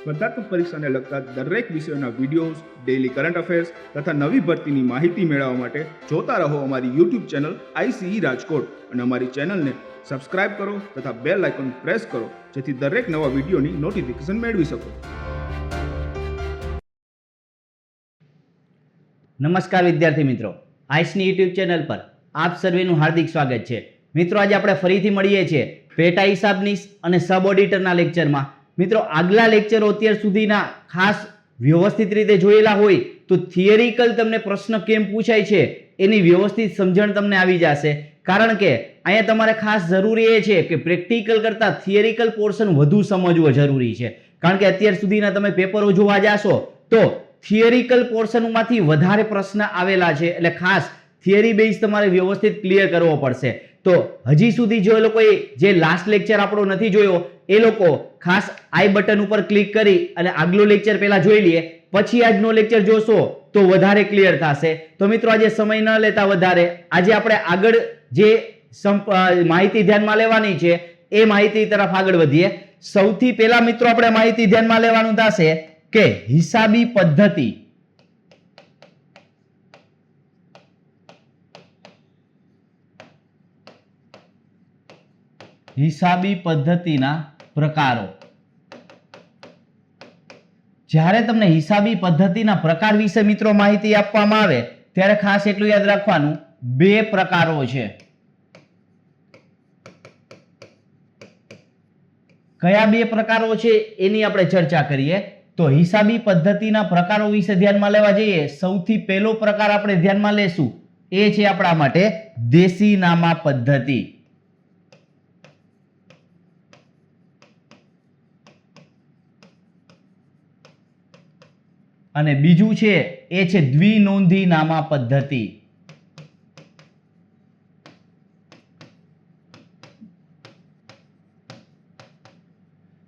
સ્પર્ધાત્મક પરીક્ષાને લગતા દરેક વિષયોના વિડીયોઝ, ડેઇલી કરંટ અફેર્સ તથા નવી ભરતીની માહિતી મેળવવા માટે જોતા રહો અમારી યુટ્યુબ ચેનલ ICE રાજકોટ અને અમારી ચેનલને સબસ્ક્રાઇબ કરો તથા બેલ આઇકોન પ્રેસ કરો જેથી દરેક નવા વિડીયોની નોટિફિકેશન મેળવી શકો. નમસ્કાર વિદ્યાર્થી મિત્રો, આઈસની યુટ્યુબ ચેનલ પર આપ સર્વેનું હાર્દિક સ્વાગત છે. મિત્રો, આજે આપણે ફરીથી મળીએ છીએ પેટા હિસાબની અને સબ ઓડિટરના લેક્ચરમાં. મિત્રો, આગલા લેક્ચરો અત્યાર સુધીના ખાસ વ્યવસ્થિત રીતે જોયેલા હોય તો થિયરિકલ તમને પ્રશ્ન કેમ પૂછાય છે એની વ્યવસ્થિત સમજણ તમને આવી જશે. કારણ કે અહીંયા તમારે ખાસ જરૂરી એ છે કે પ્રેક્ટિકલ કરતા થિયરિકલ પોર્શન વધુ સમજવો જરૂરી છે. કારણ કે અત્યાર સુધીના તમે પેપરો જોવા જાશો તો થિયરિકલ પોર્શનમાંથી વધારે પ્રશ્ન આવેલા છે, એટલે ખાસ થિયરી બેઝ તમારે વ્યવસ્થિત ક્લિયર કરવો પડશે. તો હજી સુધી જે લોકોએ જે લાસ્ટ લેક્ચર આપણો નથી જોયો એ લોકો ખાસ આઈ બટન ઉપર ક્લિક કરી અને આગલો લેક્ચર પહેલા જોઈ લઈએ, પછી આજનો લેક્ચર જોશો તો વધારે ક્લિયર થશે. તો મિત્રો, આજે સમય ન લેતા વધારે આજે આપણે આગળ જે માહિતી ધ્યાનમાં લેવાની છે એ માહિતી તરફ આગળ વધીએ. સૌથી પહેલા મિત્રો આપણે માહિતી ધ્યાનમાં લેવાનું થશે કે હિસાબી પદ્ધતિ. હિસાબી પદ્ધતિના પ્રકારો. જ્યારે તમને હિસાબી પદ્ધતિના પ્રકાર વિશે મિત્રો માહિતી આપવામાં આવે ત્યારે ખાસ એટલું યાદ રાખવાનું, બે પ્રકારો છે. કયા બે પ્રકારો છે એની આપણે ચર્ચા કરીએ. તો હિસાબી પદ્ધતિના પ્રકારો વિશે ધ્યાનમાં લેવા જઈએ, સૌથી પહેલો પ્રકાર આપણે ધ્યાનમાં લેશું એ છે આપણા માટે દેશીનામા પદ્ધતિ. અને બીજું છે એ છે દ્વિનોંધીનામા પદ્ધતિ.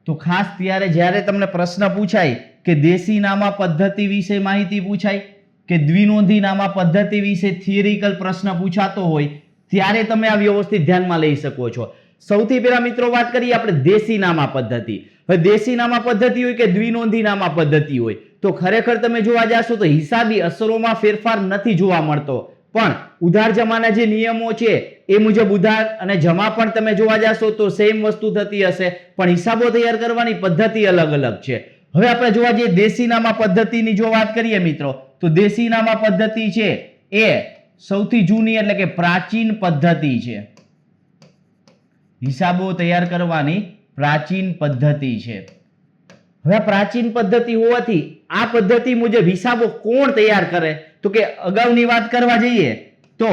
તો ખાસ ત્યારે જ્યારે તમને પ્રશ્ન પૂછાય કે દેશીનામા પદ્ધતિ વિશે માહિતી પૂછાય કે દ્વિનોંધીનામા પદ્ધતિ વિશે થિયરિકલ પ્રશ્ન પૂછાતો હોય ત્યારે તમે આ વ્યવસ્થિત ધ્યાનમાં લઈ શકો છો. સૌથી પહેલા મિત્રો વાત કરીએ આપણે દેશીનામા પદ્ધતિ. હવે દેશીનામા પદ્ધતિ હોય કે દ્વિનોંધીનામા પદ્ધતિ હોય તો ખરેખર તમે જોવા જાશો તો હિસાબી અસરોમાં ફેરફાર નથી જોવા મળતો, પણ ઉધાર જમાના જે નિયમો છે એ મુજબ ઉધાર અને જમા પણ તમે જોવા જાશો તો સેમ વસ્તુ થતી હશે, પણ હિસાબો તૈયાર કરવાની પદ્ધતિ અલગ અલગ છે. હવે આપણે જોવા જઈએ દેશીનામા પદ્ધતિની જો વાત કરીએ મિત્રો, તો દેશીનામા પદ્ધતિ છે એ સૌથી જૂની એટલે કે પ્રાચીન પદ્ધતિ છે. હિસાબો તૈયાર કરવાની પ્રાચીન પદ્ધતિ છે. હવે પ્રાચીન પદ્ધતિ હોવાથી આ પદ્ધતિ મુજબ હિસાબો કોણ તૈયાર કરે? તો કે અગાઉની વાત કરવા જઈએ તો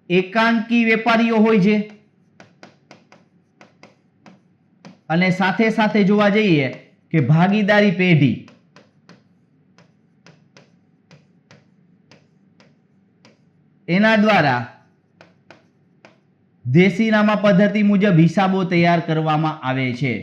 એકાંકી વેપારીઓ હોય છે અને સાથે સાથે જોવા જઈએ કે ભાગીદારી પેઢી. એના દ્વારા દેશીનામા પદ્ધતિ મુજબ હિસાબો તૈયાર કરવામાં આવે છે.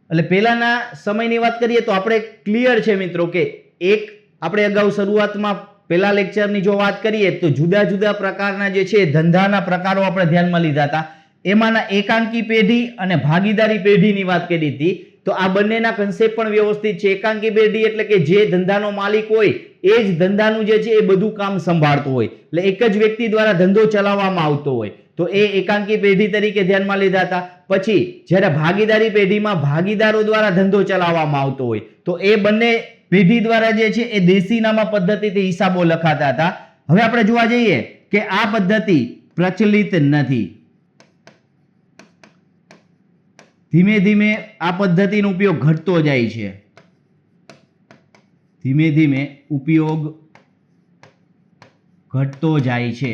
એટલે પહેલાના સમયની વાત કરીએ તો આપણે ક્લિયર છે મિત્રો કે એક આપણે અગાઉ શરૂઆતમાં પહેલા લેક્ચરની જો વાત કરીએ તો જુદા જુદા પ્રકારના જે છે ધંધાના પ્રકારો આપણે ધ્યાનમાં લીધા હતા. એમાંના એકાંકી પેઢી અને ભાગીદારી પેઢીની વાત કરી હતી. તો આ બંનેના કન્સેપ્ટ પણ વ્યવસ્થિત છે. એકાંકી પેઢી એટલે કે જે ધંધાનો માલિક હોય એ જ ધંધાનું જે છે એ બધું કામ સંભાળતું હોય, એટલે એક જ વ્યક્તિ દ્વારા ધંધો ચલાવવામાં આવતો હોય, તો એ એકાંકી પેઢી તરીકે ધ્યાનમાં લીધા હતા. પછી જ્યારે ભાગીદારી પેઢીમાં ભાગીદારો દ્વારા ધંધો ચલાવવામાં આવતો હોય તો એ બંને પેઢી દ્વારા જે છે એ દેશીનામા પદ્ધતિથી હિસાબો લખાતા હતા. હવે આપણે જોવા જઈએ કે આ પદ્ધતિ પ્રચલિત નથી. ધીમે ધીમે આ પદ્ધતિનો ઉપયોગ ઘટતો જાય છે. ધીમે ધીમે ઉપયોગ ઘટતો જાય છે.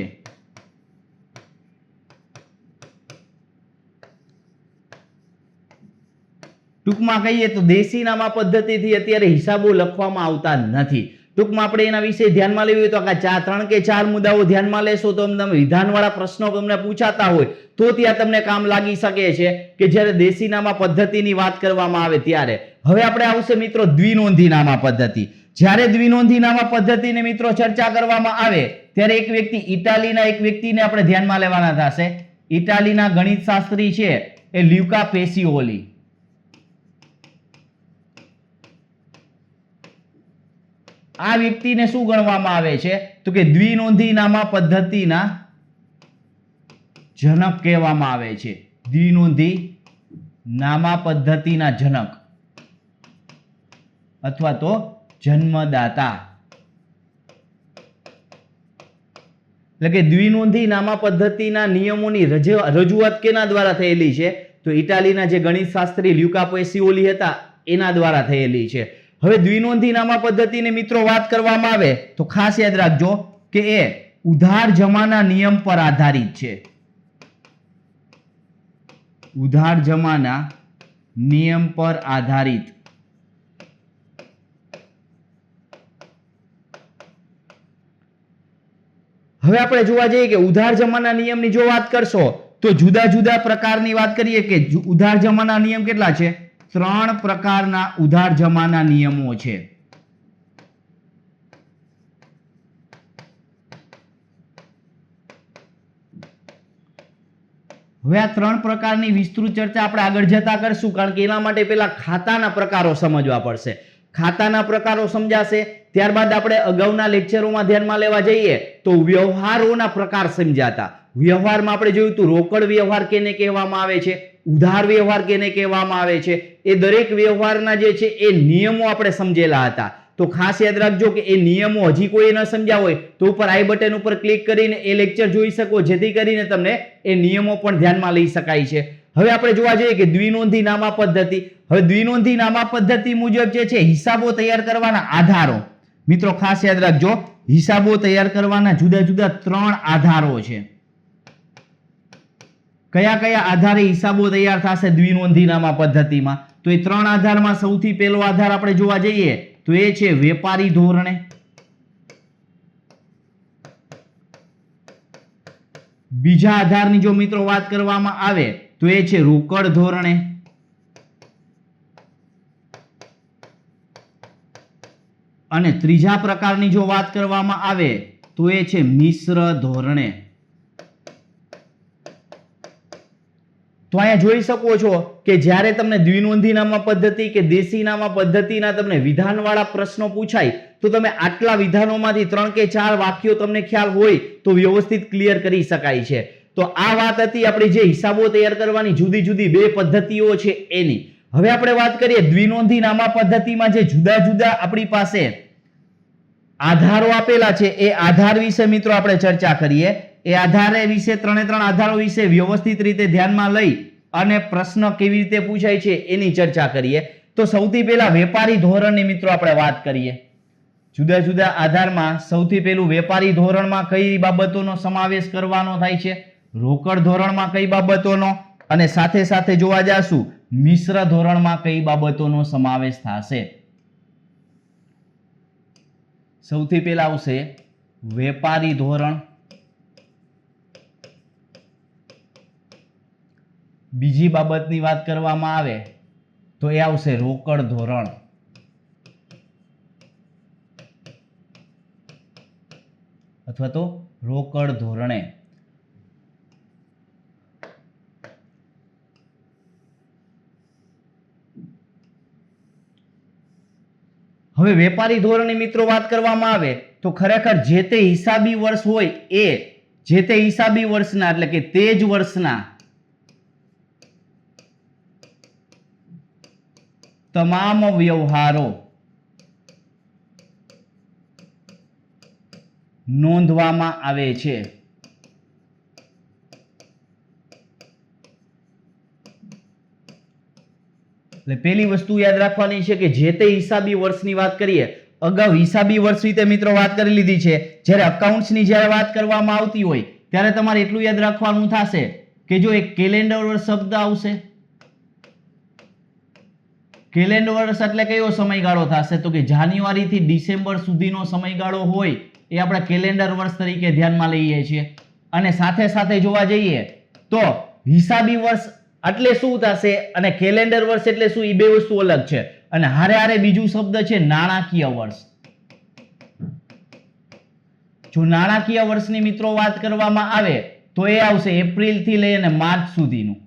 ટૂંકમાં કહીએ તો દેશીનામા પદ્ધતિથી અત્યારે હિસાબો લખવામાં આવતા નથી. ટૂંકમાં આપણે એના વિશે ધ્યાનમાં લેવું હોય તો આ 3 કે 4 મુદ્દાઓ ધ્યાનમાં લેશો તો તમને વિધાનવાળા પ્રશ્નો તમને પૂછાતા હોય તો ત્યાં તમને કામ લાગી શકે છે કે જ્યારે દેશીનામા પદ્ધતિની વાત કરવામાં આવે ત્યારે. હવે આપણે આવશે મિત્રો દ્વિનોંધીનામા પદ્ધતિ. જ્યારે દ્વિનોંધીનામા પદ્ધતિની મિત્રો ચર્ચા કરવામાં આવે ત્યારે એક વ્યક્તિ ઇટાલીના એક વ્યક્તિને આપણે ધ્યાનમાં લેવાના થશે. ઇટાલીના ગણિતશાસ્ત્રી છે એ લ્યુકા પેસિઓલી. આ વ્યક્તિને શું ગણવામાં આવે છે? તો કે દ્વિનોંધી નામા પદ્ધતિના જનક કહેવામાં આવે છે. દ્વિનોંધી નામા પદ્ધતિના જનક અથવા તો જન્મદાતા. એટલે કે દ્વિનોંધી નામા પદ્ધતિના નિયમોની રજૂઆત કેના દ્વારા થયેલી છે? તો ઇટાલીના જે ગણિત શાસ્ત્રી લ્યુકા પેસિઓલી હતા એના દ્વારા થયેલી છે. હવે દ્વિનોંધી નામા પદ્ધતિની મિત્રો વાત કરવામાં આવે તો ખાસ યાદ રાખજો કે એ ઉધાર જમાના નિયમ પર આધારિત છે. ઉધાર જમાના નિયમ પર આધારિત. હવે આપણે જોવા જઈએ કે ઉધાર જમાના નિયમની જો વાત કરશો તો જુદા જુદા પ્રકારની વાત કરીએ કે ઉધાર જમાના નિયમ કેટલા છે? 3 પ્રકારના ઉધાર જમાના નિયમો છે. હવે આ 3 પ્રકારની વિસ્તૃત ચર્ચા આપણે આગળ જતા કરશું, કારણ કે એના માટે પહેલા ખાતાના પ્રકારો સમજવા પડશે. ખાતાના પ્રકારો સમજાશે ત્યારબાદ આપણે અગાઉના લેક્ચરોમાં ધ્યાનમાં લેવા જઈએ તો વ્યવહારોના પ્રકાર સમજાતા. વ્યવહારમાં આપણે જોયું હતું રોકડ વ્યવહાર કેને કહેવામાં આવે છે, ઉધાર વ્યવહાર કેને કહેવામાં આવે છે, એ દરેક વ્યવહારના જે છે એ નિયમો આપણે સમજેલા હતા. તો ખાસ યાદ રાખજો કે એ નિયમો હજી કોઈ ન સમજ્યા હોય તો ઉપર આઈ બટન ઉપર ક્લિક કરીને એ લેક્ચર જોઈ શકો, જેથી કરીને તમને એ નિયમો પણ ધ્યાનમાં લઈ શકાય છે. હવે આપણે જોવા જઈએ કે દ્વિનોંધી નામા પદ્ધતિ. હવે દ્વિનોંધી નામા પદ્ધતિ મુજબ જે છે હિસાબો તૈયાર કરવાના આધારો. મિત્રો ખાસ યાદ રાખજો, હિસાબો તૈયાર કરવાના જુદા જુદા 3 આધારો છે. કયા કયા આધારે હિસાબો તૈયાર થશે દ્વિનોંધી નામા પદ્ધતિમાં? તો એ 3 આધારમાં સૌથી પહેલો આધાર આપણે જોવા જઈએ તો એ છે વેપારી ધોરણે. બીજા આધારની જો મિત્રો વાત કરવામાં આવે તો એ છે રોકડ ધોરણે. અને ત્રીજા પ્રકારની જો વાત કરવામાં આવે તો એ છે મિશ્ર ધોરણે. તો અહીંયા જોઈ શકો છો કે જ્યારે તમને દ્વિનોંધી નામા પદ્ધતિ કે દેશી નામા પદ્ધતિના તમને વિધાનવાળા પ્રશ્નો પૂછાય તો તમે આટલા વિધાનોમાંથી 3 કે 4 વાક્યો તમને ખ્યાલ હોય તો વ્યવસ્થિત ક્લિયર કરી શકાય છે. તો આ વાત હતી આપણી જે હિસાબો તૈયાર કરવાની જુદી જુદી 2 પદ્ધતિઓ છે એની. હવે આપણે વાત કરીએ દ્વિનોંધી નામા પદ્ધતિમાં જે જુદા જુદા આપણી પાસે આધારો આપેલા છે એ આધાર વિશે મિત્રો આપણે ચર્ચા કરીએ. એ આધારે વિશે 3 આધારો વિશે વ્યવસ્થિત રીતે ધ્યાનમાં લઈ અને પ્રશ્ન કેવી રીતે પૂછાય છે એની ચર્ચા કરીએ. તો સૌથી પહેલા વેપારી ધોરણની મિત્રો આપણે વાત કરીએ. જુદા જુદા આધારમાં સૌથી પહેલું વેપારી ધોરણમાં કઈ બાબતોનો સમાવેશ કરવાનો થાય છે, રોકડ ધોરણમાં કઈ બાબતોનો, અને સાથે સાથે જોવા જાશું મિશ્ર ધોરણમાં કઈ બાબતોનો સમાવેશ થશે. સૌથી પહેલા આવશે વેપારી ધોરણ. બીજી બાબતની વાત કરવામાં આવે તો એ આવશે રોકડ ધોરણ. અથવા તો રોકડ ધોરણે. હવે વેપારી ધોરણની મિત્રો વાત કરવામાં આવે તો ખરેખર જે તે હિસાબી વર્ષ હોય એ જે તે હિસાબી વર્ષના એટલે કે તે જ વર્ષના તમામ વ્યવહારો નોંધવામાં આવે છે. એટલે પહેલી વસ્તુ યાદ રાખવાની છે કે જે તે હિસાબી વર્ષની વાત કરીએ, અગાઉ હિસાબી વર્ષ વિશે મિત્રો વાત કરી લીધી છે. જ્યારે અકાઉન્ટ્સની જ્યારે વાત કરવામાં આવતી હોય ત્યારે તમારે એટલું યાદ રાખવાનું થશે કે જો એક કેલેન્ડર વર્ષ શબ્દ આવશે. કેલેન્ડર વર્ષ એટલે કયો સમયગાળો થશે? તો કે જાન્યુઆરી થી ડિસેમ્બર સુધીનો સમયગાળો હોય એ આપણે કેલેન્ડર વર્ષ તરીકે ધ્યાનમાં લઈએ છીએ. અને સાથે સાથે જોવા જઈએ તો હિસાબી વર્ષ એટલે શું થશે અને કેલેન્ડર વર્ષ એટલે શું, એ બે વસ્તુ અલગ છે. અને હારે હારે બીજું શબ્દ છે નાણાકીય વર્ષ. જો નાણાકીય વર્ષની મિત્રો વાત કરવામાં આવે તો એ આવશે એપ્રિલ થી લઈને માર્ચ સુધીનું.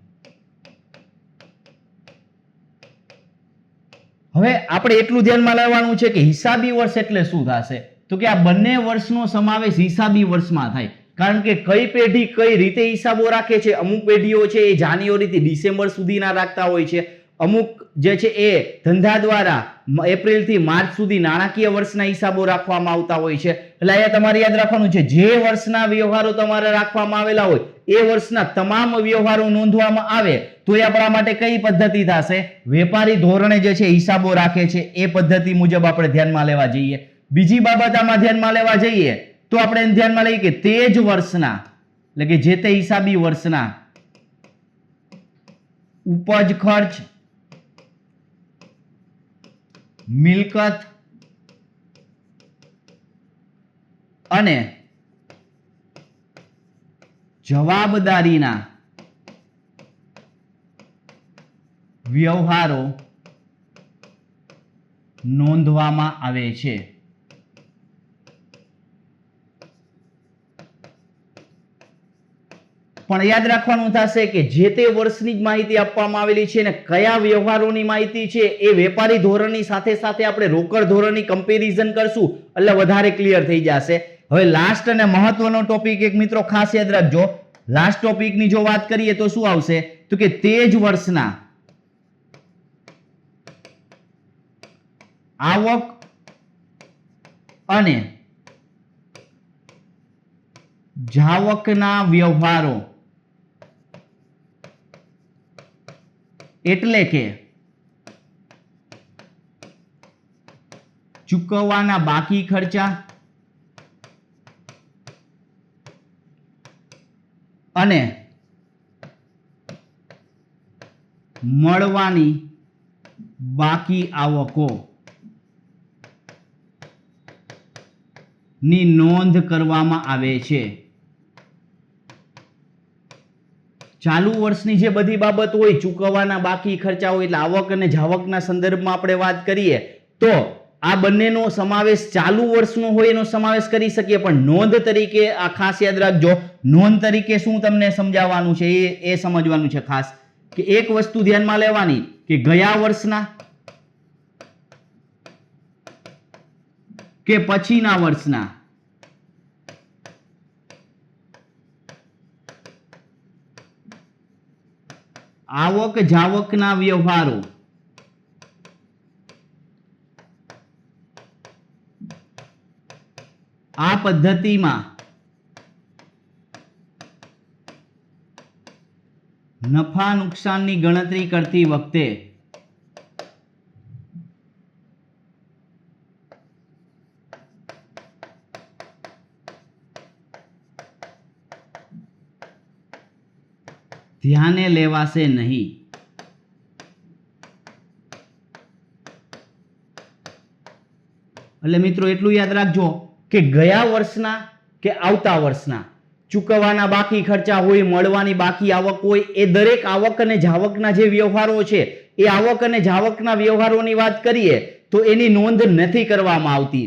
હવે આપણે એટલું ધ્યાનમાં લેવાનું છે કે હિસાબી વર્ષ એટલે શું થશે, તો કે આ બંને વર્ષનો સમાવેશ હિસાબી વર્ષમાં થાય. કારણ કે કઈ પેઢી કઈ રીતે હિસાબો રાખે છે. અમુક પેઢીઓ છે એ જાન્યુઆરી થી ડિસેમ્બર સુધીના રાખતા હોય છે. અમુક જે છે એ ધંધા દ્વારા એપ્રિલ થી માર્ચ સુધી નાણાકીય વર્ષના હિસાબો રાખવામાં આવતા હોય છે. એટલે અહીંયા તમારે યાદ રાખવાનું છે, જે વર્ષના વ્યવહારો તમારે રાખવામાં આવેલા હોય એ વર્ષના તમામ વ્યવહારો નોંધવામાં આવે તો એ આપણા માટે કઈ પદ્ધતિ થશે, વેપારી ધોરણે જે છે હિસાબો રાખે છે એ પદ્ધતિ મુજબ આપણે ધ્યાનમાં લેવા જઈએ. બીજી બાબત આમાં ધ્યાનમાં લેવા જઈએ તો આપણે ધ્યાનમાં લઈએ કે તે જ વર્ષના એટલે કે જે તે હિસાબી વર્ષના ઉપજ ખર્ચ, મિલકત અને જવાબદારીના વ્યવહારો નોંધવામાં આવે છે. પણ યાદ રાખવાનું થશે કે જે તે વર્ષની જ માહિતી આપવામાં આવેલી છે અને કયા વ્યવહારોની માહિતી છે એ વેપારી ધોરણની સાથે સાથે આપણે રોકડ ધોરણની કમ્પેરિઝન કરશું એટલે વધારે ક્લિયર થઈ જશે. હવે લાસ્ટ અને મહત્વનો ટોપિક એક મિત્રો ખાસ યાદ રાખજો. લાસ્ટ ટોપિકની જો વાત કરીએ તો શું આવશે, તો કે તે જ વર્ષના આવક અને જાવકના વ્યવહારો એટલે કે ચૂકવવાના બાકી ખર્ચા અને મળવાની બાકી આવકો ની નોંધ કરવામાં આવે છે. ચાલુ વર્ષની જે બધી બાબત હોય, ચૂકવવાના બાકી ખર્ચા હોય એટલે આવક અને જાવકના સંદર્ભમાં આપણે વાત કરીએ તો આ બંનેનો સમાવેશ ચાલુ વર્ષનો હોય એનો સમાવેશ કરી શકીએ. પણ નોંધ તરીકે આ ખાસ યાદ રાખજો, નોંધ તરીકે શું તમને સમજાવવાનું છે એ સમજવાનું છે ખાસ, કે એક વસ્તુ ધ્યાનમાં લેવાની કે ગયા વર્ષના કે પછીના વર્ષના આવક જાવકના વ્યવહારો આ પદ્ધતિમાં નફા નુકસાનની ગણતરી કરતી વખતે ધ્યાને લેવાશે નહીં. એટલે મિત્રો એટલું યાદ રાખજો કે ગયા વર્ષના કે આવતા વર્ષના ચૂકવવાના બાકી ખર્ચા હોય, મળવાની બાકી આવક હોય, એ દરેક આવક અને જાવકના જે વ્યવહારો છે એ આવક અને જાવકના વ્યવહારોની વાત કરીએ તો એની નોંધ નથી કરવામાં આવતી.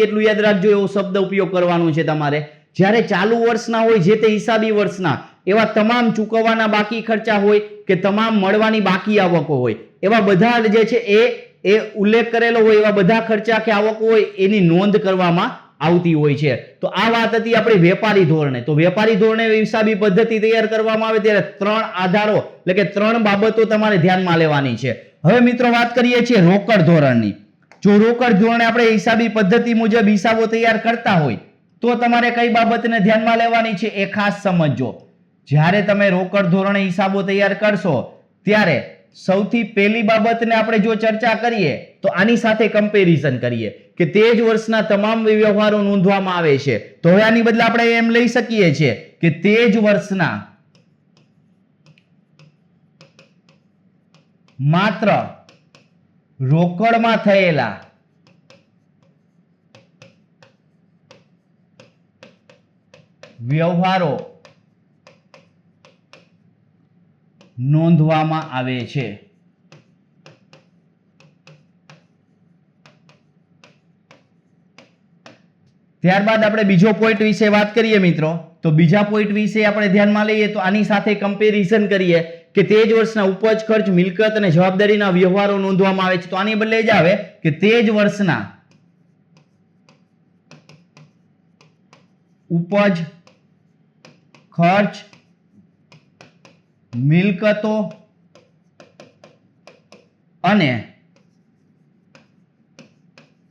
એટલું યાદ રાખજો, એવો શબ્દ ઉપયોગ કરવાનો છે તમારે. જ્યારે ચાલુ વર્ષના હોય, જે તે હિસાબી વર્ષના એવા તમામ ચૂકવવાના બાકી ખર્ચા હોય કે તમામ મળવાની બાકી આવકો હોય, એવા બધા જે છે એ ઉલ્લેખ કરેલો હોય, એવા બધા ખર્ચા કે આવકો હોય એની નોંધ કરવામાં આવતી હોય છે. તો આ વાત હતી આપણી વેપારી ધોરણે. તો વેપારી ધોરણે હિસાબી પદ્ધતિ તૈયાર કરવામાં આવે ત્યારે 3 આધારો એટલે કે 3 બાબતો તમારે ધ્યાનમાં લેવાની છે. હવે મિત્રો વાત કરીએ છીએ રોકડ ધોરણની. જો રોકડ ધોરણે આપણે હિસાબી પદ્ધતિ મુજબ હિસાબો તૈયાર કરતા હોય તો તમારે કઈ બાબતને ધ્યાનમાં લેવાની છે એ ખાસ સમજજો. જ્યારે તમે રોકડ ધોરણે હિસાબો તૈયાર કરશો ત્યારે સૌથી પહેલી બાબતને આપણે જો ચર્ચા કરીએ તો આની સાથે કમ્પેરિઝન કરીએ કે તે જ વર્ષના તમામ વ્યવહારો નોંધવામાં આવે છે. તો હવે આની બદલે આપણે એમ લઈ શકીએ છીએ કે તે જ વર્ષના માત્ર રોકડમાં થયેલા વ્યવહારો નોંધવામાં આવે છે. ત્યારબાદ આપણે બીજો પોઈન્ટ વિશે વાત કરીએ મિત્રો. તો બીજા પોઈન્ટ વિશે આપણે ધ્યાનમાં લઈએ તો આની સાથે કમ્પેરિઝન કરીએ કે તે જ વર્ષના ઉપજ ખર્ચ મિલકત અને જવાબદારીના વ્યવહારો નોંધવામાં આવે છે, તો આની બદલે જ આવે કે તે જ વર્ષના ઉપજ ખર્ચ મિલકતો અને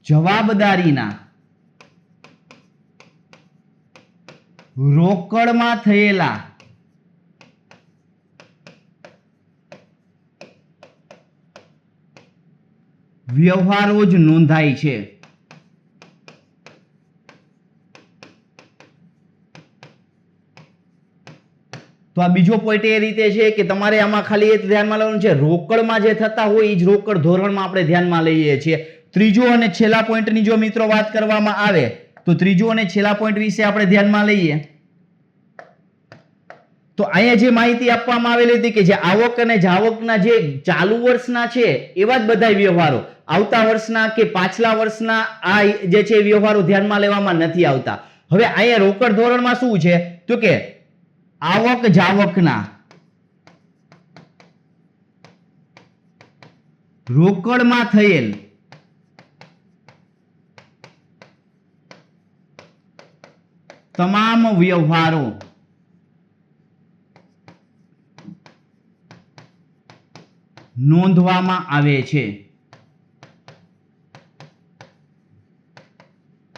જવાબદારીના રોકડમાં થયેલા વ્યવહારો જ નોંધાય છે. તો આ બીજો પોઈન્ટ એ રીતે છે કે તમારે આમાં ખાલી એ ધ્યાનમાં લેવાનું છે, રોકડમાં જે થતા હોય એ જ રોકડ ધોરણમાં આપણે ધ્યાનમાં લઈએ છીએ. ત્રીજો અને છેલ્લા પોઈન્ટની જો મિત્રો વાત કરવામાં આવે તો ત્રીજો અને છેલ્લા પોઈન્ટ વિશે આપણે ધ્યાનમાં લઈએ તો અહીંયા જે માહિતી આપવામાં આવેલી હતી કે જે આવક અને જાવકના જે ચાલુ વર્ષના છે એવા જ બધા વ્યવહારો આવતા વર્ષના કે પાછલા વર્ષના આ જે છે વ્યવહારો ધ્યાનમાં લેવામાં નથી આવતા. હવે અહીંયા રોકડ ધોરણમાં શું છે તો કે આવક જાવકના રોકડમાં થયેલ તમામ વ્યવહારો નોંધવામાં આવે છે.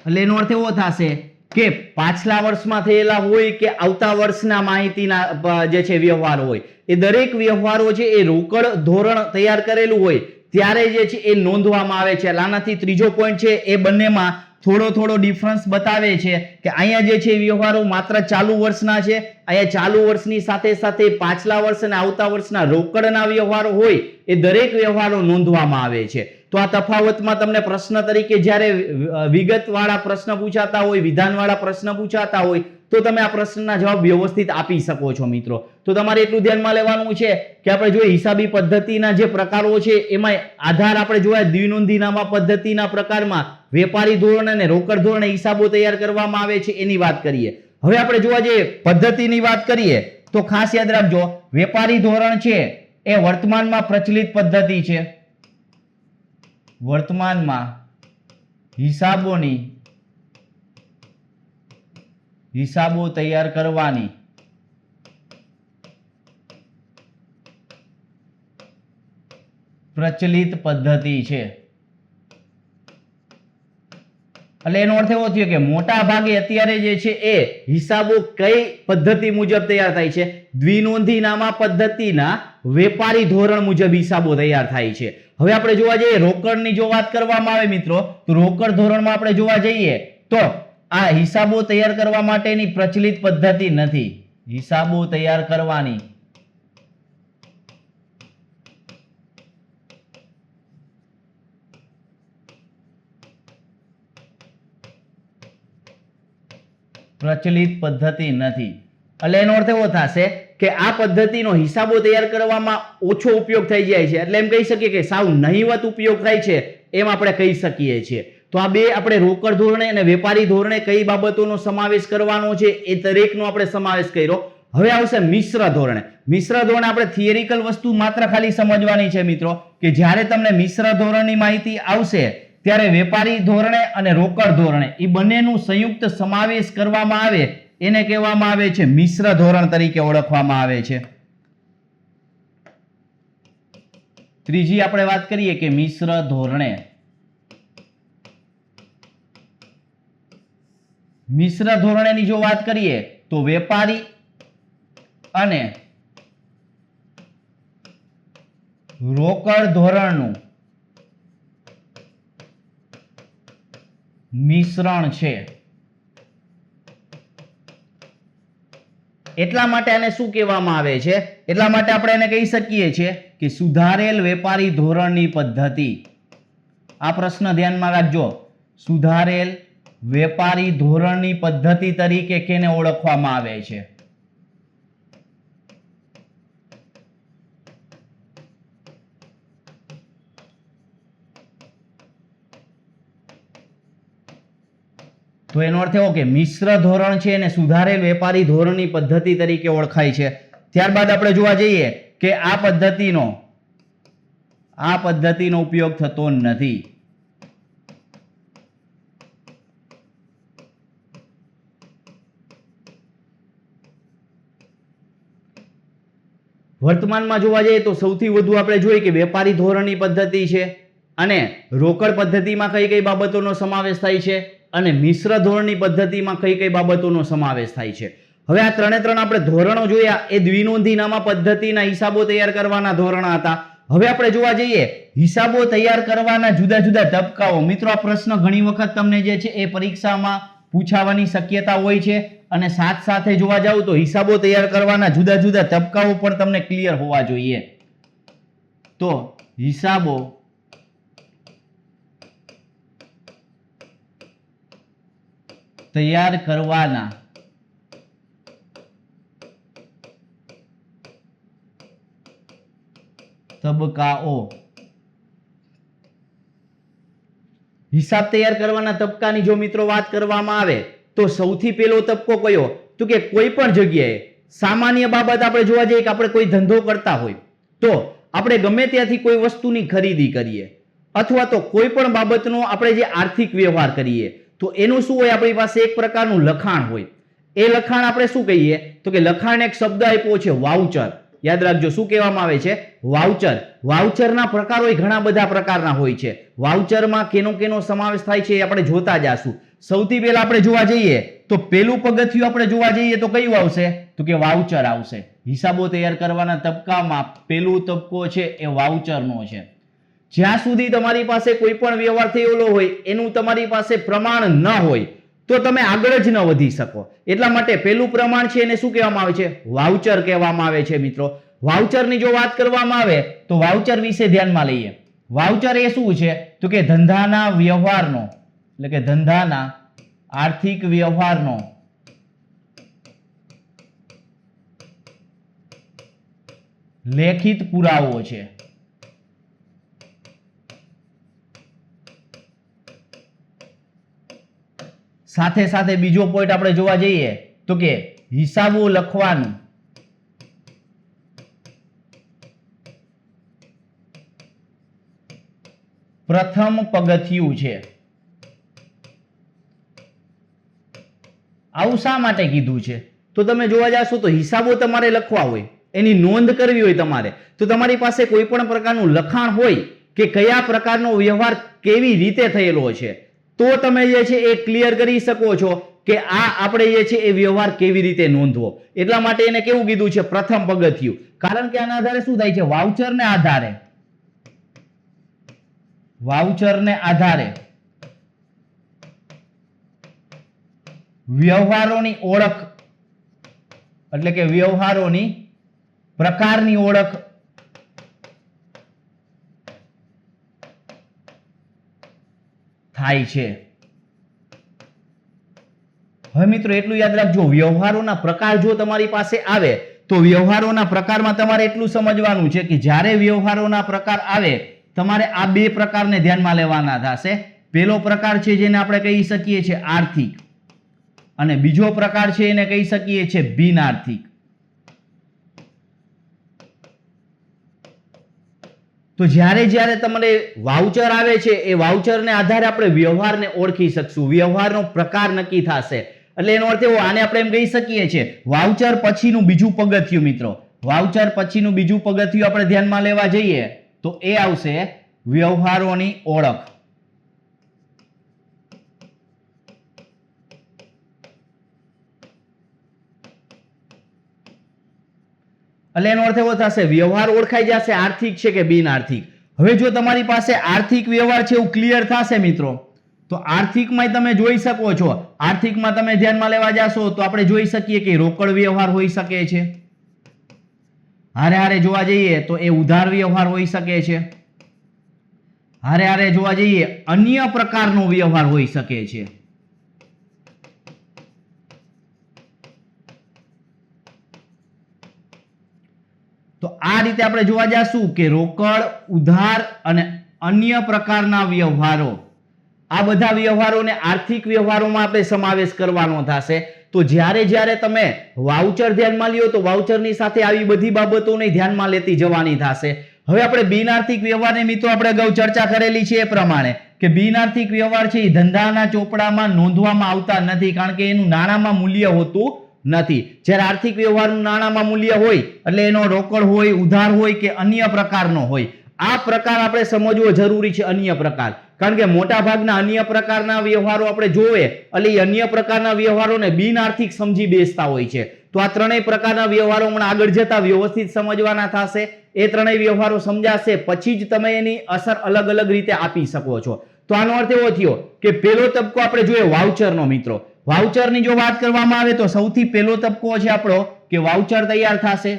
એટલે એનો અર્થ એવો થશે કે પાછલા વર્ષમાં થયેલા હોય કે આવતા વર્ષના માહિતીના જે છે વ્યવહાર હોય એ દરેક વ્યવહારો છે એ રોકડ ધોરણ તૈયાર કરેલું હોય ત્યારે જે છે એ નોંધવામાં આવે છે. આનાથી ત્રીજો પોઈન્ટ છે એ બંનેમાં થોડો ડિફરન્સ બતાવે છે કે અહીંયા જે છે વ્યવહારો માત્ર ચાલુ વર્ષના છે, અહીંયા ચાલુ વર્ષની સાથે સાથે પાછલા વર્ષ અને આવતા વર્ષના રોકડના વ્યવહારો હોય એ દરેક વ્યવહારો નોંધવામાં આવે છે. તો આ તફાવતમાં તમને પ્રશ્ન તરીકે જ્યારે વિગતવાળા પ્રશ્ન પૂછાતા હોય, વિધાનવાળા પ્રશ્ન પૂછાતા હોય તો તમે આ પ્રશ્નના જવાબ વ્યવસ્થિત આપી શકો છો મિત્રો. તો તમારે એટલું ધ્યાનમાં લેવાનું છે કે આપણે જોઈએ હિસાબી પદ્ધતિના જે પ્રકારો છે એમાં આધાર આપણે જોયા દ્વિનોંધીનામા પદ્ધતિના પ્રકારમાં વેપારી ધોરણ અને રોકડ ધોરણે હિસાબો તૈયાર કરવામાં આવે છે એની વાત કરીએ. હવે આપણે જોવા જઈએ પદ્ધતિની વાત કરીએ તો ખાસ યાદ રાખજો વેપારી ધોરણ છે એ વર્તમાનમાં પ્રચલિત પદ્ધતિ છે. વર્તમાનમાં હિસાબો તૈયાર કરવાની પ્રચલિત પદ્ધતિ છે. એટલે એનો અર્થ એવો થયો કે મોટા ભાગે અત્યારે જે છે એ હિસાબો કઈ પદ્ધતિ મુજબ તૈયાર થાય છે? દ્વિનોંધીનામા પદ્ધતિના વેપારી ધોરણ મુજબ હિસાબો તૈયાર થાય છે. હવે આપણે જોવા જઈએ રોકડની જો વાત કરવામાં આવે મિત્રો તો રોકડ ધોરણમાં આપણે જોવા જઈએ તો આ હિસાબો તૈયાર કરવા માટેની પ્રચલિત પદ્ધતિ નથી. હિસાબો તૈયાર કરવાની પ્રચલિત પદ્ધતિ નથી. એટલે એનો અર્થ એવો થશે કે આ પદ્ધતિનો હિસાબો તૈયાર કરવામાં ઓછો ઉપયોગ થઈ જાય છે. એટલે એમ કહી શકીએ કે સાવ નહિવત ઉપયોગ થાય છે એમ આપણે કહી શકીએ છીએ. તો આ બે આપણે રોકડ ધોરણે અને વેપારી ધોરણે કઈ બાબતોનો સમાવેશ કરવાનો છે એ દરેકનો આપણે સમાવેશ કર્યો. હવે આવશે મિશ્ર ધોરણે. મિશ્ર ધોરણે આપણે થિયરિકલ વસ્તુ માત્ર ખાલી સમજવાની છે મિત્રો કે જ્યારે તમને મિશ્ર ધોરણની માહિતી આવશે ત્યારે વેપારી ધોરણે અને રોકડ ધોરણે એ બંનેનું સંયુક્ત સમાવેશ કરવામાં આવે એને કહેવામાં આવે છે મિશ્ર ધોરણ તરીકે ઓળખવામાં આવે છે. ત્રીજી આપણે વાત કરીએ કે મિશ્ર ધોરણે મિશ્ર ધોરણેની જો વાત કરીએ તો વેપારી અને રોકડ ધોરણનું મિશ્રણ છે. એટલા માટે આને શું કહેવામાં આવે છે? એટલા માટે આપણે એને કહી શકીએ છીએ કે સુધારેલ વેપારી ધોરણની પદ્ધતિ. આ પ્રશ્ન ધ્યાનમાં રાખજો. સુધારેલ વેપારી ધોરણની પદ્ધતિ તરીકે કેને ઓળખવામાં આવે છે? તો એનો અર્થ એવો કે મિશ્ર ધોરણ છે એને સુધારેલ વેપારી ધોરણની પદ્ધતિ તરીકે ઓળખાય છે. ત્યારબાદ આપણે જોવા જઈએ કે આ પદ્ધતિનો ઉપયોગ થતો નથી. વર્તમાનમાં જોવા જઈએ તો સૌથી વધુ આપણે જોઈએ કે વેપારી ધોરણની પદ્ધતિ છે અને રોકડ પદ્ધતિમાં કઈ કઈ બાબતોનો સમાવેશ થાય છે અને મિશ્ર ધોરણની પદ્ધતિમાં કઈ કઈ બાબતોનો સમાવેશ થાય છે. હવે આ ત્રણે ત્રણ આપણે ધોરણો જોયા એ દ્વિનોંધી નામા પદ્ધતિના હિસાબો તૈયાર કરવાના ધોરણો હતા. હવે આપણે જોવા જઈએ હિસાબો તૈયાર કરવાના જુદા જુદા તબક્કાઓ. મિત્રો આ પ્રશ્ન ઘણી વખત તમને જે છે એ પરીક્ષામાં પૂછાવાની શક્યતા હોય છે અને સાથ સાથે જોવા જાવ તો હિસાબો તૈયાર કરવાના જુદા જુદા તબક્કાઓ પણ તમને ક્લિયર હોવા જોઈએ. તો હિસાબો તૈયાર કરવાના તબક્કાઓ. હિસાબ તૈયાર કરવાના તબક્કાની જો મિત્રો વાત કરવામાં આવે તો સૌથી પહેલો તબક્કો કયો? તો કે કોઈ પણ જગ્યાએ સામાન્ય બાબત આપણે જોવા જઈએ કે આપણે કોઈ ધંધો કરતા હોય તો આપણે ગમે ત્યાંથી કોઈ વસ્તુની ખરીદી કરીએ અથવા તો કોઈ પણ બાબતનો આપણે જે આર્થિક વ્યવહાર કરીએ તો એનું શું હોય? આપણી પાસે એક પ્રકારનું લખાણ હોય. એ લખાણ આપણે શું કહીએ? તો કે લખાણ એક શબ્દ આપ્યો છે વાઉચર. યાદ રાખજો શું કહેવામાં આવે છે? વાઉચર. વાઉચરના પ્રકાર હોય ઘણા બધા પ્રકારના હોય છે. વાઉચરમાં કેનો સમાવેશ થાય છે એ આપણે જોતા જાશું. સૌથી પહેલા આપણે જોવા જઈએ તો પેલું પગથિયું આપણે જોવા જઈએ તો કયું આવશે? તો કે વાઉચર આવશે. હિસાબો તૈયાર કરવાના તબક્કામાં પેલું તબક્કો છે એ વાઉચરનો છે. જ્યાં સુધી તમારી પાસે કોઈ પણ વ્યવહાર થયેલો હોય એનું તમારી પાસે પ્રમાણ ન હોય તો તમે આગળ જ ન વધી શકો. એટલા માટે પેલું પ્રમાણ છે એને શું કહેવામાં આવે છે? વાઉચર કહેવામાં આવે છે. મિત્રો વાઉચરની જો વાત કરવામાં આવે તો વાઉચર વિશે ધ્યાનમાં લઈએ. વાઉચર એ શું છે? તો કે ધંધાના વ્યવહારનો એટલે કે ધંધાના આર્થિક વ્યવહારનો લેખિત પુરાવો છે. સાથે સાથે બીજો પોઈન્ટ આપણે જોવા જઈએ તો કે હિસાબો લખવાનું પ્રથમ પગથિયું છે. આવું શા માટે કીધું છે? તો તમે જોવા જાશો તો હિસાબો તમારે લખવા હોય, એની નોંધ કરવી હોય તમારે, તો તમારી પાસે કોઈ પણ પ્રકારનું લખાણ હોય કે કયા પ્રકારનો વ્યવહાર કેવી રીતે થયેલો છે તો તમે જે છે એ ક્લિયર કરી શકો છો કે આ આપણે જે છે એ વ્યવહાર કેવી રીતે નોંધવો. એટલા માટે એને કેવું કીધું છે? પ્રથમ પગથિયું. કારણ કે આના આધારે શું થાય છે? વાઉચરને આધારે વ્યવહારોની ઓળખ એટલે કે વ્યવહારોની પ્રકારની ઓળખ થાય છે. હવે મિત્રો એટલું યાદ રાખજો, વ્યવહારોના પ્રકાર જો તમારી પાસે આવે તો વ્યવહારોના પ્રકારમાં તમારે એટલું સમજવાનું છે કે જ્યારે વ્યવહારોના પ્રકાર આવે તમારે આ બે પ્રકારને ધ્યાનમાં લેવાના થશે. પહેલો પ્રકાર છે જેને આપણે કહી શકીએ છીએ આર્થિક અને બીજો પ્રકાર છે એને કહી શકીએ છીએ બિન આર્થિક. તો જ્યારે જ્યારે તમને વાઉચર આવે છે એ વાઉચરને આધારે આપણે વ્યવહારને ઓળખી શકશું, વ્યવહારનો પ્રકાર નક્કી થશે. એટલે એનો અર્થ એવો, આને આપણે એમ કહી શકીએ છીએ વાઉચર પછીનું બીજું પગથિયું. મિત્રો વાઉચર પછીનું બીજું પગથિયું આપણે ધ્યાનમાં લેવા જઈએ તો એ આવશે વ્યવહારોની ઓળખ. એટલે એનો અર્થ એવો થશે વ્યવહાર ઓળખાઈ જશે આર્થિક છે કે બિન આર્થિક. હવે જો તમારી પાસે આર્થિક વ્યવહાર છે એવું ક્લિયર થશે મિત્રો તો આર્થિકમાં તમે જોઈ શકો છો, આર્થિકમાં તમે ધ્યાનમાં લેવા જાશો તો આપણે જોઈ શકીએ કે રોકડ વ્યવહાર હોઈ શકે છે, હારે હારે જોવા જઈએ તો એ ઉધાર વ્યવહાર હોઈ શકે છે, હારે હારે જોવા જઈએ અન્ય પ્રકારનો વ્યવહાર હોઈ શકે છે. તો આ રીતે આપણે જોવા જશું કે રોકડ, ઉધાર અને અન્ય પ્રકારના વ્યવહારો, આ બધા વ્યવહારોને આર્થિક વ્યવહારોમાં આપણે સમાવેશ કરવાનો થશે. તો જ્યારે તમે વાઉચર ધ્યાનમાં લ્યો તો વાઉચરની સાથે આવી બધી બાબતોને ધ્યાનમાં લેતી જવાની થશે. હવે આપણે બિનઆર્થિક વ્યવહારની મિત્રો આપણે અગાઉ ચર્ચા કરેલી છે એ પ્રમાણે કે બિનઆર્થિક વ્યવહાર છે એ ધંધાના ચોપડામાં નોંધવામાં આવતા નથી, કારણ કે એનું નાણાંમાં મૂલ્ય હોતું નથી. જ્યારે આર્થિક વ્યવહારનું નાણાંમાં મૂલ્ય હોય એટલે એનો રોકડ હોય, ઉધાર હોય કે અન્ય પ્રકારનો હોય. આ પ્રકાર આપણે સમજવો જરૂરી છે, અન્ય પ્રકાર, કારણ કે મોટા ભાગના અન્ય પ્રકારના વ્યવહારો આપણે જોવે એટલે એ અન્ય પ્રકારના વ્યવહારોને બિનઆર્થિક સમજી બેસતા હોય છે. તો આ ત્રણેય પ્રકારના વ્યવહારો હમણાં આગળ જતા વ્યવસ્થિત સમજવાના થશે. એ ત્રણેય વ્યવહારો સમજાશે પછી જ તમે એની અસર અલગ અલગ રીતે આપી શકો છો. તો આનો અર્થ એવો થયો કે પહેલો તબક્કો આપણે જોઈએ વાઉચરનો. મિત્રો વાઉચરની જો વાત કરવામાં આવે તો સૌથી પહેલો તબક્કો છે આપણો કે વાઉચર તૈયાર થશે.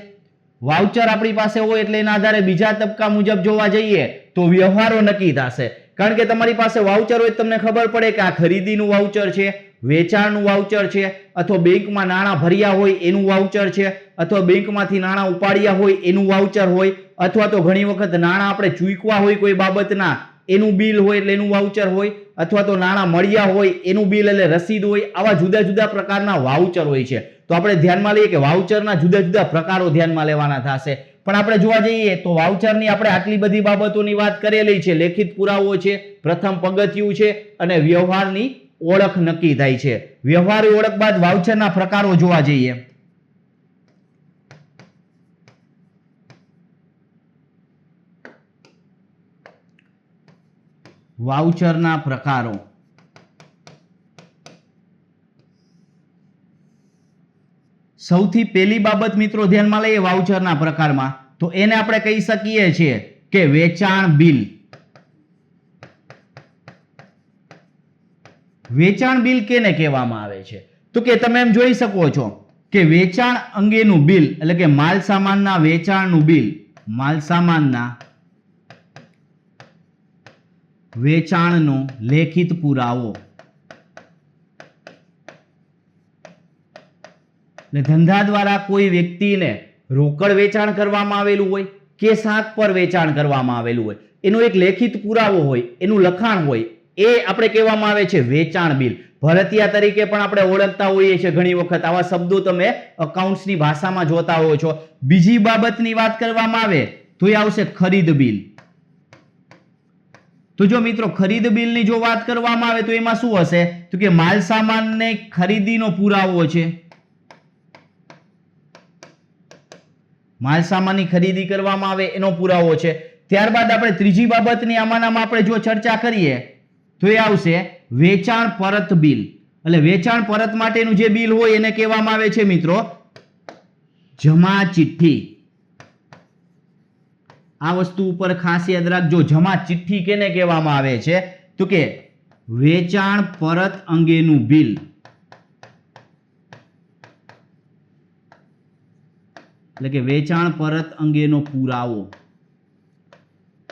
વાઉચર આપણી પાસે હોય એટલે એના આધારે બીજા તબક્કા મુજબ જોવા જઈએ તો વ્યવહારો નક્કી થશે. કારણ કે તમારી પાસે વાઉચર હોય તમને ખબર પડે કે આ ખરીદીનું વાઉચર છે, વેચાણનું વાઉચર છે, અથવા બેંકમાં નાણાં ભર્યા હોય એનું વાઉચર છે, અથવા બેંકમાંથી નાણાં ઉપાડ્યા હોય એનું વાઉચર હોય, અથવા તો ઘણી વખત નાણાં આપણે ચૂકવા હોય કોઈ બાબતના એનું બિલ હોય એટલે એનું વાઉચર હોય, અથવા તો નાણાં મળ્યા હોય એનું બિલ એટલે રસીદ હોય. આવા જુદા જુદા પ્રકારના વાઉચર હોય છે. તો આપણે ધ્યાનમાં લઈએ કે વાઉચરના જુદા જુદા પ્રકારો ધ્યાનમાં લેવાના થશે. પણ આપણે જોવા જઈએ તો વાઉચરની આપણે આટલી બધી બાબતોની વાત કરેલી છે. લેખિત પુરાવો છે, પ્રથમ પગથિયું છે, અને વ્યવહારની ઓળખ નક્કી થાય છે. વ્યવહારની ઓળખ બાદ વાઉચરના પ્રકારો જોવા જઈએ. વાઉચરના પ્રકારો. સૌથી પહેલી બાબત મિત્રો ધ્યાનમાં લઈએ વાઉચરના પ્રકારમાં તો એને આપણે કહી શકીએ છીએ કે વેચાણ બિલ. વેચાણ બિલ કેને કહેવામાં આવે છે તો કે તમે એમ જોઈ શકો છો કે વેચાણ અંગેનું બિલ એટલે કે માલ સામાનના વેચાણનું બિલ, માલ સામાનના વેચાણનો લેખિત પુરાવો. એટલે ધંધા દ્વારા કોઈ વ્યક્તિને રોકડ વેચાણ કરવામાં આવેલું હોય કે શાક પર વેચાણ કરવામાં આવેલું હોય એનો એક લેખિત પુરાવો હોય, એનું લખાણ હોય, એ આપણે કહેવામાં આવે છે વેચાણ બિલ. ભરતિયા તરીકે પણ આપણે ઓળખતા હોઈએ છીએ. ઘણી વખત આવા શબ્દો તમે અકાઉન્ટ્સની ભાષામાં જોતા હોય છો. બીજી બાબતની વાત કરવામાં આવે તો એ આવશે ખરીદ બિલ. તો જો મિત્રો ખરીદ બિલની જો વાત કરવામાં આવે તો એમાં શું હશે તો કે માલ સામાનને ખરીદીનો પુરાવો છે. માલ સામાનની ખરીદી કરવામાં આવે એનો પુરાવો છે. ત્યારબાદ આપણે ત્રીજી બાબતની આમાં આપણે જો ચર્ચા કરીએ તો એ આવશે વેચાણ પરત બિલ. એટલે વેચાણ પરત માટેનું જે બિલ હોય એને કહેવામાં આવે છે મિત્રો જમા ચિઠ્ઠી. આ વસ્તુ ઉપર ખાસ યાદ રાખજો, જમા ચિઠ્ઠી કેને કહેવામાં આવે છે તો કે વેચાણ પરત અંગેનું બિલ. એટલે કે વેચાણ પરત અંગેનો પુરાવો.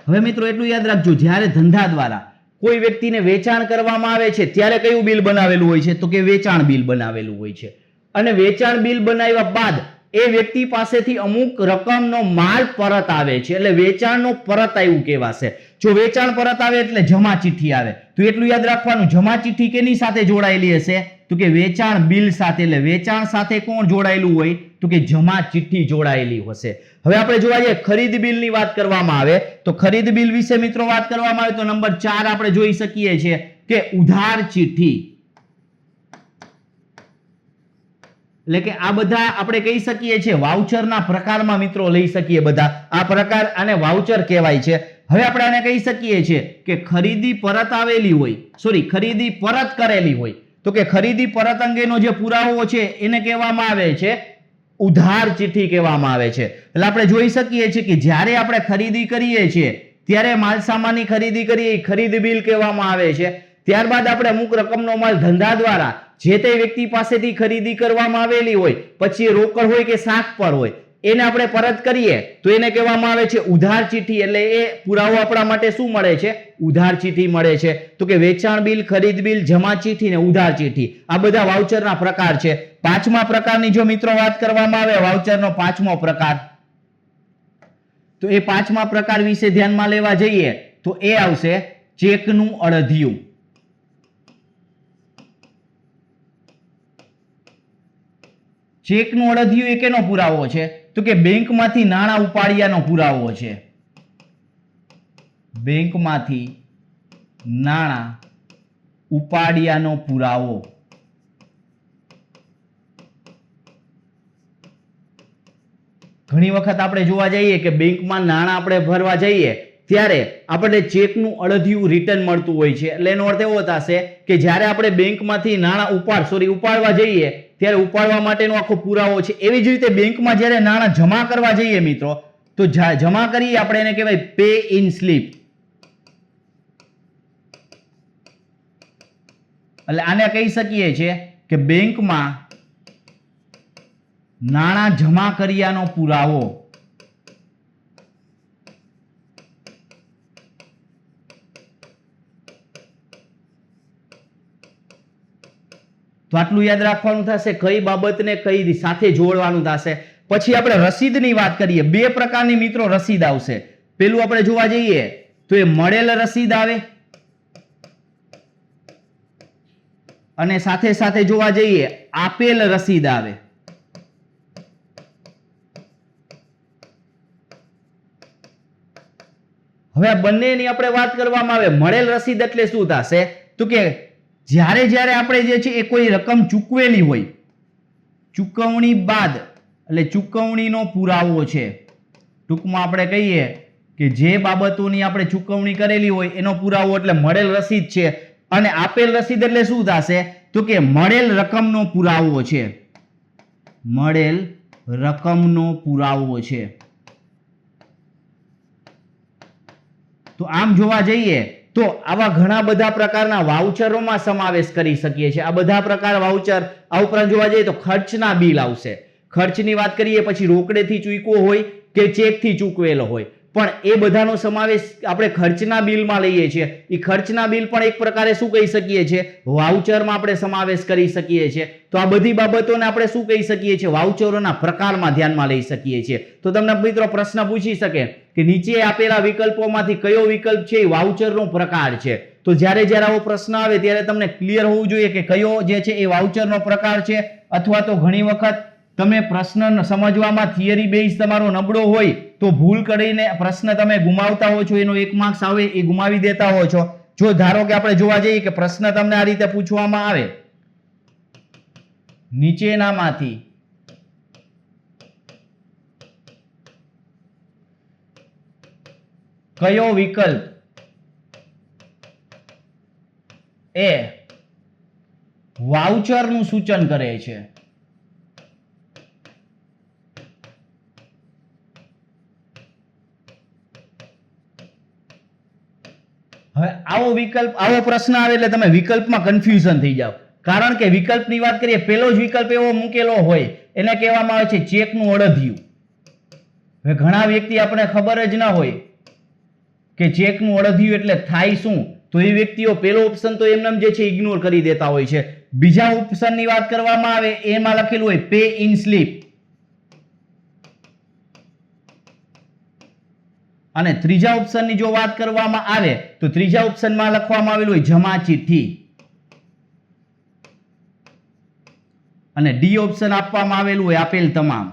હવે મિત્રો એટલું યાદ રાખજો, જ્યારે ધંધા દ્વારા કોઈ વ્યક્તિને વેચાણ કરવામાં આવે છે ત્યારે કયું બિલ બનાવેલું હોય છે તો કે વેચાણ બિલ બનાવેલું હોય છે. અને વેચાણ બિલ બનાવ્યા બાદ એ વ્યક્તિ પાસેથી અમુક રકમનો માલ પરત આવે છે એટલે વેચાણનો પરત આવ્યું કહેવાશે. જો વેચાણ પરત આવે એટલે જમા ચિઠ્ઠી આવે. તો એટલું યાદ રાખવાનું, જમા ચિઠ્ઠી કેની સાથે જોડાયેલી હશે તો કે વેચાણ બિલ સાથે. એટલે વેચાણ સાથે કોણ જોડાયેલું હોય તો કે જમા ચિઠ્ઠી જોડાયેલી હશે. હવે આપણે જોવા જઈએ ખરીદ બિલની વાત કરવામાં આવે તો ખરીદ બિલ વિશે મિત્રો વાત કરવામાં આવે તો નંબર 4 આપણે જોઈ શકીએ છીએ કે ઉધાર ચિઠ્ઠી. એટલે કે આ બધા આપણે કહી શકીએ છીએ વાઉચરના પ્રકારમાં મિત્રો લઈ શકીએ બધા. આ પ્રકાર આને વાઉચર કહેવાય છે. હવે આપણે આને કહી શકીએ છીએ કે ખરીદી પરત આવેલી હોય, ખરીદી પરત કરેલી હોય તો કે ખરીદી પરત અંગેનો જે પુરાવો છે એને કહેવામાં આવે છે ઉધાર ચિઠ્ઠી કહેવામાં આવે છે. એટલે આપણે જોઈ શકીએ છીએ કે જ્યારે આપણે ખરીદી કરીએ છીએ ત્યારે માલ સામાનની ખરીદી કરીએ ખરીદ બિલ કહેવામાં આવે છે. ત્યારબાદ આપણે અમુક રકમનો માલ ધંધા દ્વારા જે તે વ્યક્તિ પાસેથી ખરીદી કરવામાં આવેલી હોય, પછી રોકડ હોય કે શાક પર હોય, એને આપણે પરત કરીએ તો એને કહેવામાં આવે છે ઉધાર ચિઠ્ઠી. એટલે એ પુરાવો આપણા માટે શું મળે છે? ઉધાર ચિઠ્ઠી મળે છે. તો કે વેચાણ બિલ, ખરીદ બિલ, જમા ચિઠ્ઠી ને ઉધાર ચિઠ્ઠી આ બધા વાઉચરના પ્રકાર છે. પાંચમા પ્રકારની જો મિત્રો વાત કરવામાં આવે વાઉચરનો પાંચમો પ્રકાર, તો એ પાંચમા પ્રકાર વિશે ધ્યાનમાં લેવા જઈએ તો એ આવશે ચેકનું અડધિયું. ચેકનું અડધિયું એ કેનો પુરાવો છે? તો કે બેંકમાંથી નાણાં ઉપાડ્યાનો પુરાવો છે. બેંકમાંથી નાણાં ઉપાડ્યાનો પુરાવો. ઘણી વખત આપણે જોવા જઈએ કે બેંકમાં નાણાં આપણે ભરવા જઈએ ત્યારે આપણને ચેકનું અડધિયું રિટર્ન મળતું હોય છે. એટલે એનો અર્થ એવો થશે કે જ્યારે આપણે બેંકમાંથી નાણાં ઉપાડવા જઈએ ત્યારે ઉપાડવા માટેનો આખો પુરાવો છે. એવી જ રીતે બેંકમાં જ્યારે નાણાં જમા કરવા જઈએ મિત્રો, તો જમા કરીએ આપણે એને કહેવાય પે ઇન સ્લીપ. એટલે આને કહી શકીએ છીએ કે બેંકમાં નાણાં જમા કર્યાનો પુરાવો. તો આટલું યાદ રાખવાનું થશે, કઈ બાબતને કઈ સાથે જોડવાનું થશે. પછી આપણે રસીદની વાત કરીએ. બે પ્રકારની મિત્રો રસીદ આવશે. પેલું આપણે જોવા જઈએ તો એ મળેલ રસીદ આવે, અને સાથે સાથે જોવા જઈએ આપેલ રસીદ આવે. હવે આ બંનેની આપણે વાત કરવામાં આવે. મળેલ રસીદ એટલે શું થશે? તો કે જ્યારે જ્યારે આપણે જે છે એ કોઈ રકમ ચૂકવેલી હોય, ચૂકવણી બાદ એટલે ચૂકવણીનો પુરાવો છે. ટૂંકમાં આપણે કહીએ કે જે બાબતોની આપણે ચૂકવણી કરેલી હોય એનો પુરાવો એટલે મળેલ રસીદ છે. અને આપેલ રસીદ એટલે શું થશે? તો કે મળેલ રકમનો પુરાવો છે. મળેલ રકમનો પુરાવો છે. તો આમ જોવા જઈએ તો આવા ઘણા બધા પ્રકારના વાઉચરોમાં સમાવેશ કરી શકીએ છીએ. આ બધા પ્રકાર વાઉચર. આ ઉપરાંત જોવા જઈએ તો ખર્ચના બિલ આવશે. ખર્ચની વાત કરીએ પછી રોકડેથી ચૂકવો હોય કે ચેકથી ચૂકવેલો હોય, પણ એ બધાનો સમાવેશ આપણે ખર્ચના બિલમાં લઈએ છીએ. એ ખર્ચના બિલ પણ એક પ્રકારે શું કહી શકીએ છીએ? વાઉચરમાં આપણે સમાવેશ કરી શકીએ છીએ. તો આ બધી બાબતોને આપણે શું કહી શકીએ છીએ? વાઉચરોના પ્રકારમાં ધ્યાનમાં લઈ શકીએ છીએ. તો તમને મિત્રો પ્રશ્ન પૂછી શકે કે નીચે આપેલા વિકલ્પોમાંથી કયો વિકલ્પ છે એ વાઉચરનો પ્રકાર છે? તો જ્યારે જ્યારે આવો પ્રશ્ન આવે ત્યારે તમને ક્લિયર હોવું જોઈએ કે કયો જે છે એ વાઉચરનો પ્રકાર છે. અથવા તો ઘણી વખત તમે પ્રશ્ન સમજવામાં થિયરી બેઝ તમારો નબળો હોય તો ભૂલ કરીને પ્રશ્ન તમે ગુમાવતા હો છો, એનો 1 માર્ક્સ આવે એ ગુમાવી દેતા હો છો. જો ધારો કે આપણે જોવા જઈએ કે પ્રશ્ન તમને આ રીતે પૂછવામાં આવે, નીચેનામાંથી કયો વિકલ્પ એ વાઉચરનું સૂચન કરે છે? હવે આવો પ્રશ્ન આવે એટલે તમે વિકલ્પમાં કન્ફ્યુઝન થઈ જાવ. કારણ કે વિકલ્પની વાત કરીએ, પેલો જ વિકલ્પ એવો મૂકેલો હોય એને કહેવામાં આવે છે ચેકનું અડધિયું. હવે ઘણા વ્યક્તિ આપણે ખબર જ ના હોય કે ચેકનું અડધિયું એટલે થાય શું, તો એ વ્યક્તિઓ પેલો ઓપ્શન તો એમને જે છે ઇગ્નોર કરી દેતા હોય છે. બીજા ઓપ્શનની વાત કરવામાં આવે એમાં લખેલું હોય પે ઇન સ્લીપ, અને ત્રીજા ઓપ્શનની જો વાત કરવામાં આવે તો ત્રીજા ઓપ્શનમાં લખવામાં આવેલું હોય જમા ચિઠ્ઠી, અને ડી ઓપ્શન આપવામાં આવેલું હોય આપેલ તમામ.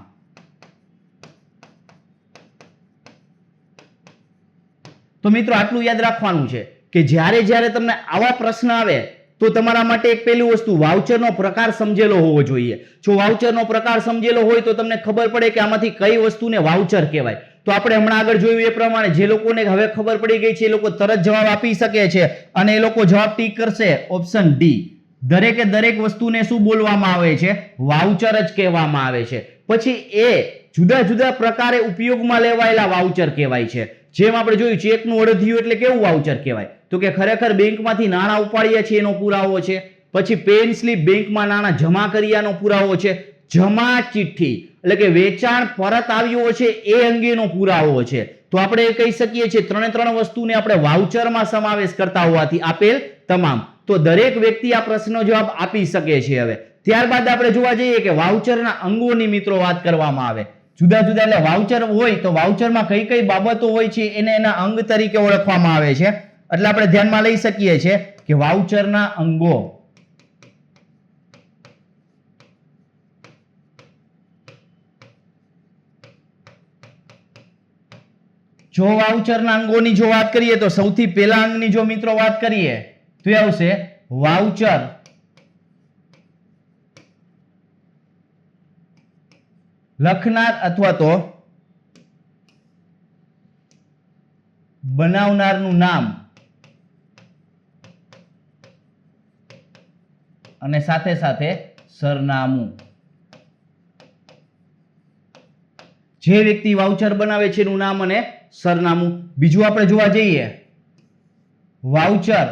તો મિત્રો આટલું યાદ રાખવાનું છે કે જ્યારે જ્યારે તમને આવા પ્રશ્ન આવે તો તમારા માટે એક પહેલી વસ્તુ વાઉચરનો પ્રકાર સમજેલો હોવો જોઈએ. જો વાઉચરનો પ્રકાર સમજેલો હોય તો તમને ખબર પડે કે આમાંથી કઈ વસ્તુને વાઉચર કહેવાય. તો આપણે હમણાં આગળ જોયું એ પ્રમાણે જે લોકોને હવે ખબર પડી ગઈ છે એ લોકો તરત જવાબ આપી શકે છે, અને એ લોકો જવાબ ટીક કરશે ઓપ્શન ડી. દરેકે દરેક વસ્તુને શું બોલવામાં આવે છે? વાઉચર જ કહેવામાં આવે છે. પછી એ જુદા જુદા પ્રકારે ઉપયોગમાં લેવાયેલા વાઉચર કહેવાય છે. જેમ આપણે જોયું ચેકનું અડધિયું એટલે કેવું વાઉચર કહેવાય? તો કે ખરેખર બેંકમાંથી નાણાં ઉપાડ્યા છે એનો પુરાવો છે. પછી પેન સ્લીપ બેંકમાં નાણાં જમા કર્યાનો પુરાવો છે. જમા ચિઠ્ઠી એટલે કે વેચાણ પરત આવ્યું છે એ અંગેનો પુરાવો છે. તો આપણે કહી શકીએ છીએ ત્રણ વસ્તુને આપણે વાઉચરમાં સમાવેશ કરતા હોવાથી આપેલ તમામ. તો દરેક વ્યક્તિ આ પ્રશ્નનો જવાબ આપી શકે છે. હવે ત્યારબાદ આપણે જોવા જઈએ કે વાઉચરના અંગોની મિત્રો વાત કરવામાં આવે. જુદા જુદા એટલે વાઉચર હોય તો વાઉચરમાં કઈ કઈ બાબતો હોય છે એને એના અંગ તરીકે ઓળખવામાં આવે છે. એટલે આપણે ધ્યાનમાં લઈ શકીએ છીએ કે વાઉચરના અંગો. જો વાઉચરના અંગોની જો વાત કરીએ તો સૌથી પહેલા અંગની જો મિત્રો વાત કરીએ તો એ આવશે વાઉચર લખનાર અથવા તો બનાવનારનું નામ અને સાથે સાથે સરનામું. જે વ્યક્તિ વાઉચર બનાવે છે એનું નામ અને સરનામું. બીજું આપણે જોવા જઈએ વાઉચર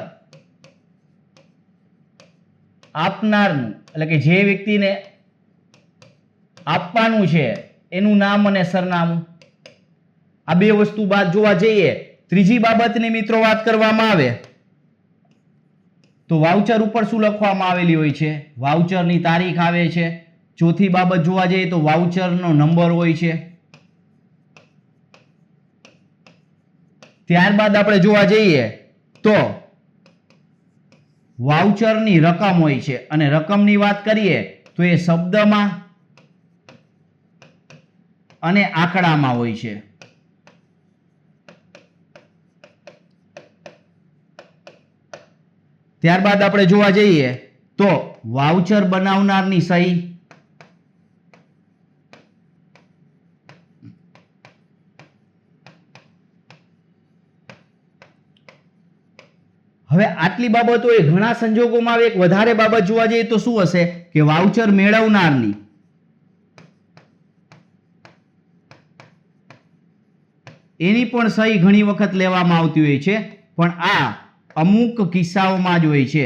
આપનારનું એટલે કે જે વ્યક્તિને આપવાનું છે એનું નામ અને સરનામું. આ બે વસ્તુ બાદ જોવા જઈએ ત્રીજી બાબતની મિત્રો વાત કરવામાં આવે તો વાઉચર ઉપર શું લખવામાં આવેલી હોય છે? વાઉચરની તારીખ આવે છે. ચોથી બાબત જોવા જઈએ તો વાઉચરનો નંબર હોય છે. ત્યારબાદ આપણે જોવા જઈએ તો વાઉચરની રકમ હોય છે અને રકમની વાત કરીએ તો એ શબ્દમાં અને આંકડામાં હોય છે. ત્યારબાદ આપણે જોવા જઈએ તો વાઉચર બનાવનારની સહી, હવે આટલી બાબતો એ ઘણા સંજોગોમાં આવે એક વધારે બાબત જોવા જઈએ તો શું હશે કે વાઉચર મેળવનારની એની પણ સહી ઘણી વખત લેવામાં આવતી હોય છે, પણ આ અમુક કિસ્સાઓમાં જ હોય છે.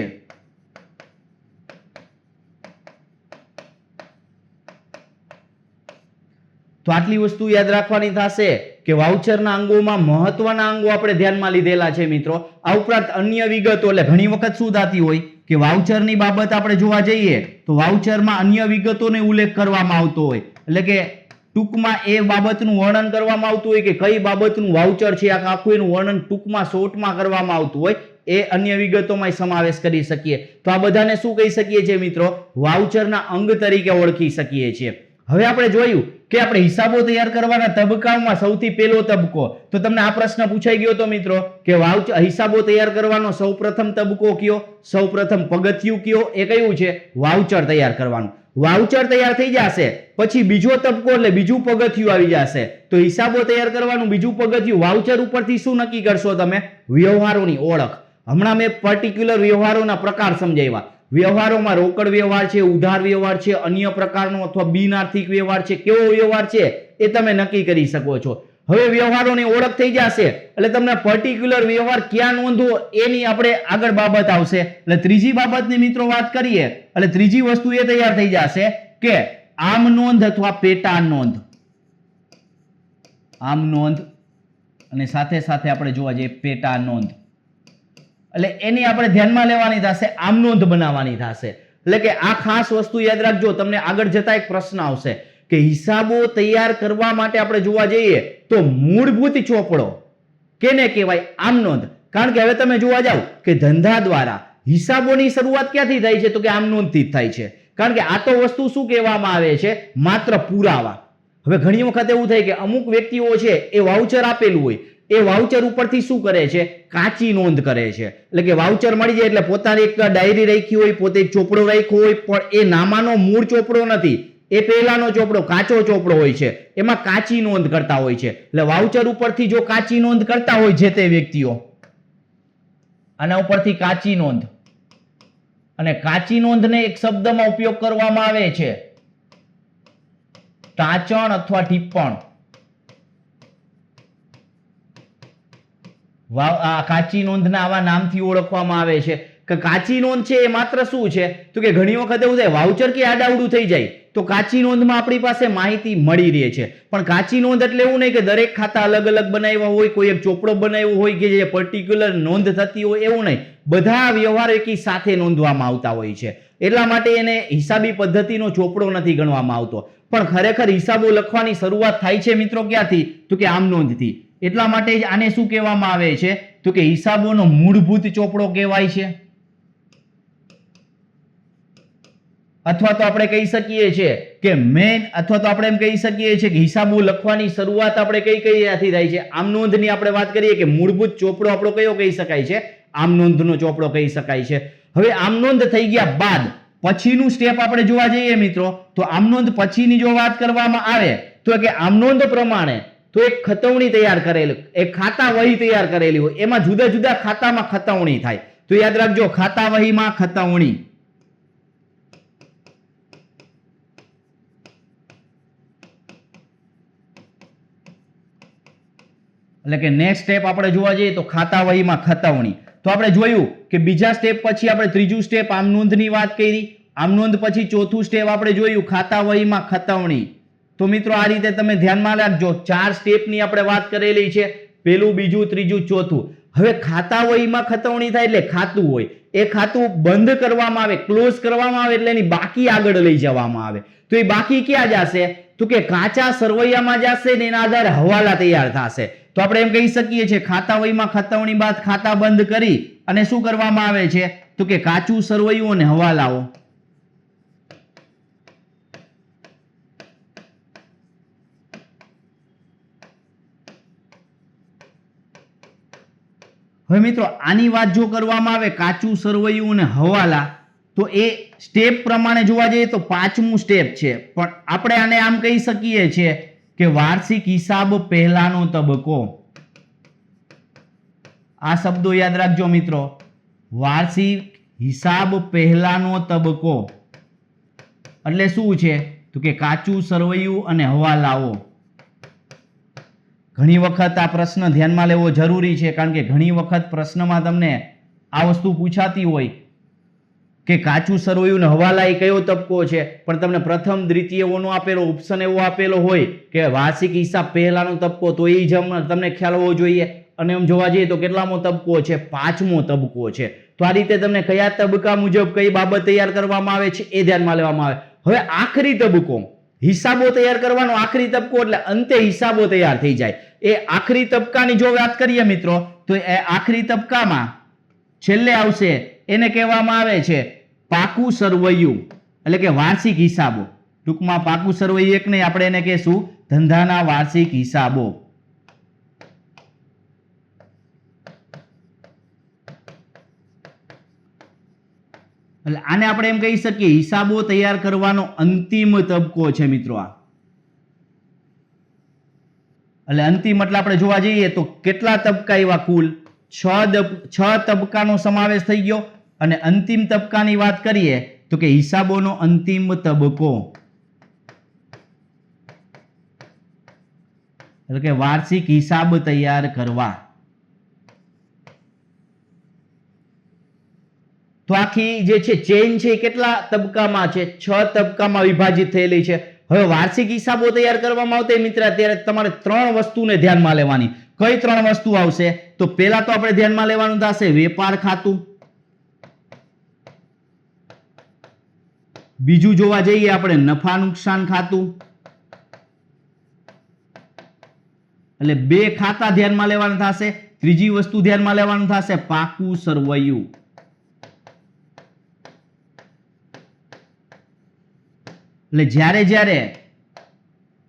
તો આટલી વસ્તુ યાદ રાખવાની થશે કે વાઉચરના અંગોમાં મહત્વના અંગો આપણે ધ્યાનમાં લીધેલા છે મિત્રો. આ ઉપરાંત અન્ય વિગતો એટલે ઘણી વખત શું થતી હોય કે વાઉચરની બાબત આપણે જોવા જઈએ તો વાઉચરમાં અન્ય વિગતોનો ઉલ્લેખ કરવામાં આવતો હોય, એટલે કે ટૂંકમાં એ બાબતનું વર્ણન કરવામાં આવતું હોય કે કઈ બાબતનું વાઉચર છે, આખું એનું વર્ણન ટૂંકમાં શોર્ટમાં કરવામાં આવતું હોય, એ અન્ય વિગતોમાં સમાવેશ કરી શકીએ. તો આ બધાને શું કહી શકીએ છીએ મિત્રો? વાઉચરના અંગ તરીકે ઓળખી શકીએ છીએ. હવે આપણે જોયું કે આપણે હિસાબો તૈયાર કરવાના તબક્કામાં સૌથી પહેલો તબક્કો, તો તમને આ પ્રશ્ન પૂછાઈ ગયો તો મિત્રો કે હિસાબો તૈયાર કરવાનો સૌપ્રથમ તબક્કો કયો? સૌપ્રથમ પગથિયું કયો? એ કયું છે? વાઉચર તૈયાર કરવાનું. વાઉચર તૈયાર થઈ જશે પછી બીજો તબક્કો એટલે બીજું પગથિયું આવી જશે. તો હિસાબો તૈયાર કરવાનું બીજું પગથિયું. વાઉચર ઉપરથી શું નક્કી કરશો તમે? વ્યવહારોની ઓળખ. હમણાં મેં પર્ટિક્યુલર વ્યવહારોના પ્રકાર સમજાવ્યા. વ્યવહારોમાં રોકડ વ્યવહાર છે, ઉધાર વ્યવહાર છે, અન્ય પ્રકારનો અથવા બિન આર્થિક વ્યવહાર છે, કેવો વ્યવહાર છે એ તમે નક્કી કરી શકો છો. હવે વ્યવહારોની ઓળખ થઈ જશે એટલે તમને પર્ટિક્યુલર વ્યવહાર ક્યાં નોંધવો એની આપણે આગળ બાબત આવશે. એટલે ત્રીજી બાબતની મિત્રો વાત કરીએ એટલે ત્રીજી વસ્તુ એ તૈયાર થઈ જશે કે આમ નોંધ અથવા પેટા નોંધ. આમ નોંધ અને સાથે સાથે આપણે જોવા જઈએ પેટા નોંધ, એટલે એની આપણે ધ્યાનમાં લેવાની થશે, આમ નોંધ બનાવવાની થશે. એટલે કે આ ખાસ વસ્તુ યાદ રાખજો, તમને આગળ જતા એક પ્રશ્ન આવશે કે હિસાબો તૈયાર કરવા માટે આપણે જોવા જઈએ તો મૂળભૂત ચોપડો કેને કહેવાય? આમ નોંધ. કારણ કે હવે તમે જોવા જાવ કે ધંધા દ્વારા હિસાબોની શરૂઆત ક્યાંથી થાય છે? તો કે આમ નોંધથી જ થાય છે. કારણ કે આ તો વસ્તુ શું કહેવામાં આવે છે? માત્ર પુરાવા. હવે ઘણી વખત એવું થાય કે અમુક વ્યક્તિઓ છે એ વાઉચર આપેલું હોય, એ વાઉચર ઉપરથી શું કરે છે? કાચી નોંધ કરે છે. એટલે કે વાઉચર મળી જાય એટલે પોતાની એક ડાયરી રાખી હોય, પોતે એક ચોપડો રાખ્યો હોય, પણ એ નામાનો મૂળ ચોપડો નથી, એ પહેલાનો ચોપડો કાચો ચોપડો હોય છે, એમાં કાચી નોંધ કરતા હોય છે. એટલે વાઉચર ઉપરથી જો કાચી નોંધ કરતા હોય જે તે વ્યક્તિઓ, આના ઉપરથી કાચી નોંધ, અને કાચી નોંધને એક શબ્દમાં ઉપયોગ કરવામાં આવે છે ટાંચણ અથવા ટિપ્પણ. આ કાચી નોંધના આવા નામથી ઓળખવામાં આવે છે. કે કાચી નોંધ છે એ માત્ર શું છે? તો કે ઘણી વખત એવું થાય વાઉચર કે આડાવડું થઈ જાય તો કાચી નોંધમાં આપણી પાસે માહિતી મળી રહે છે. પણ કાચી નોંધ એટલે એવું નહીં કે દરેક ખાતા અલગ અલગ બનાવ્યા હોય, કોઈ એક ચોપડો બનાવ્યો હોય કે જે પર્ટિક્યુલર નોંધ થતી હોય, એવું નહીં. બધા વ્યવહાર એકી સાથે નોંધવામાં આવતા હોય છે. એટલા માટે એને હિસાબી પદ્ધતિનો ચોપડો નથી ગણવામાં આવતો. પણ ખરેખર હિસાબો લખવાની શરૂઆત થાય છે મિત્રો ક્યાંથી? તો કે આમ નોંધથી. એટલા માટે જ આને શું કહેવામાં આવે છે? તો કે હિસાબોનો મૂળભૂત ચોપડો કહેવાય છે. અથવા તો આપણે કહી શકીએ છીએ કે મેન, અથવા તો આપણે એમ કહી શકીએ છીએ કે હિસાબો લખવાની શરૂઆત આપણે કઈ કઈથી થાય છે? આમ નોંધની આપણે વાત કરીએ કે મૂળભૂત ચોપડો આપણો કયો કહી શકાય છે? આમ નોંધનો ચોપડો કહી શકાય છે. હવે આમ નોંધ થઈ ગયા બાદ પછીનું સ્ટેપ આપણે જોવા જઈએ મિત્રો, તો આમ નોંધ પછીની જો વાત કરવામાં આવે તો કે આમ નોંધ પ્રમાણે તો એક ખતવણી તૈયાર કરેલી, એક ખાતા વહી તૈયાર કરેલી હોય, એમાં જુદા જુદા ખાતામાં ખતવણી થાય. તો યાદ રાખજો, ખાતા વહીમાં ખતવણી. એટલે કે નેક્સ્ટ સ્ટેપ આપણે જોવા જઈએ તો ખાતા વહીમાં ખતવણી. તો આપણે જોયું કે બીજા સ્ટેપ પછી આપણે ત્રીજું સ્ટેપ આમ નોંધની વાત કરી, આમ નોંધ પછી ચોથું સ્ટેપ આપણે જોયું ખાતા વહીમાં ખતવણી. તો મિત્રો આ રીતે તમે ધ્યાનમાં રાખજો, 4 સ્ટેપની આપણે વાત કરેલી છે, પહેલું, બીજું, ત્રીજું, ચોથું. હવે ખાતા વહીમાં ખતવણી થાય એટલે ખાતું હોય, એ ખાતું બંધ કરવામાં આવે, ક્લોઝ કરવામાં આવે એટલે એની બાકી આગળ લઈ જવામાં આવે. તો એ બાકી ક્યાં જશે? તો કે કાચા સરવૈયામાં જશે ને એના આધારે હવાલા તૈયાર થશે. તો આપણે એમ કહી શકીએ છીએ ખાતા વહીમાં ખતવણી બાદ ખાતા બંધ કરી અને શું કરવામાં આવે છે? તો કે કાચું સરવૈયું અને હવાલાઓ. હવે મિત્રો આની વાત જો કરવામાં આવે કાચું સરવૈયું અને હવાલા, તો એ સ્ટેપ પ્રમાણે જોવા જઈએ તો 5મું સ્ટેપ છે, પણ આપણે આને આમ કહી શકીએ છીએ કે વાર્ષિક હિસાબ પહેલાનો તબક્કો. આ શબ્દો યાદ રાખજો મિત્રો, વાર્ષિક હિસાબ પહેલાનો તબક્કો એટલે શું છે? તો કે કાચું સરવૈયું અને હવાલાઓ. ઘણી વખત આ પ્રશ્ન ધ્યાનમાં લેવો જરૂરી છે, કારણ કે ઘણી વખત પ્રશ્નમાં તમને આ વસ્તુ પૂછાતી હોય કે કાચું સરવૈયું અને હવાલા એ કયો તબક્કો છે, પણ તમને પ્રથમ, દ્વિતીય ઓનો આપેલો ઓપ્શન એવો આપેલો હોય કે વાર્ષિક હિસાબ પહેલાનો તબક્કો, તો એ તમને ખ્યાલ હોવો જોઈએ. અને એમ જોવા જઈએ તો કેટલામો તબક્કો છે? 5મો તબક્કો છે. તો આ રીતે તમને કયા તબક્કા મુજબ કઈ બાબત તૈયાર કરવામાં આવે છે એ ધ્યાનમાં લેવામાં આવે. હવે આખરી તબક્કો, હિસાબો તૈયાર કરવાનો આખરી તબક્કો, એટલે અંતે હિસાબો તૈયાર થઈ જાય. એ આખરી તબક્કાની જો વાત કરીએ મિત્રો, તો એ આખરી તબક્કામાં છેલ્લે આવશે એને કહેવામાં આવે છે પાકું સરવૈયું, એટલે કે વાર્ષિક હિસાબો. ટૂંકમાં પાકું સરવૈયું એક નહીં, આપણે એને કહેશું ધંધાના વાર્ષિક હિસાબો. એટલે આને આપણે એમ કહી શકીએ હિસાબો તૈયાર કરવાનો અંતિમ તબક્કો છે મિત્રો આ. એટલે અંતિમ એટલે આપણે જોવા જઈએ તો કેટલા તબક્કા એવા? કુલ 6 તબક્કાનો સમાવેશ થઈ ગયો. અને અંતિમ તબક્કાની વાત કરીએ તો કે હિસાબોનો અંતિમ તબક્કો, એટલે કે વાર્ષિક હિસાબ તૈયાર કરવા. તો આખી જે છે ચેઇન છે એ કેટલા તબક્કામાં છે? 6 તબક્કામાં વિભાજિત થયેલી છે. હવે વાર્ષિક હિસાબો તૈયાર કરવામાં આવતા મિત્ર, ત્યારે તમારે 3 વસ્તુને ધ્યાનમાં લેવાની. કઈ 3 વસ્તુ આવશે? તો પહેલા તો આપણે ધ્યાનમાં લેવાનું થશે વેપાર ખાતું. બીજું જોવા જઈએ આપણે નફા નુકસાન ખાતું. એટલે 2 ખાતા ધ્યાનમાં લેવાનું થશે. ત્રીજી વસ્તુ ધ્યાનમાં લેવાનું થશે પાકું સરવૈયું. એટલે જ્યારે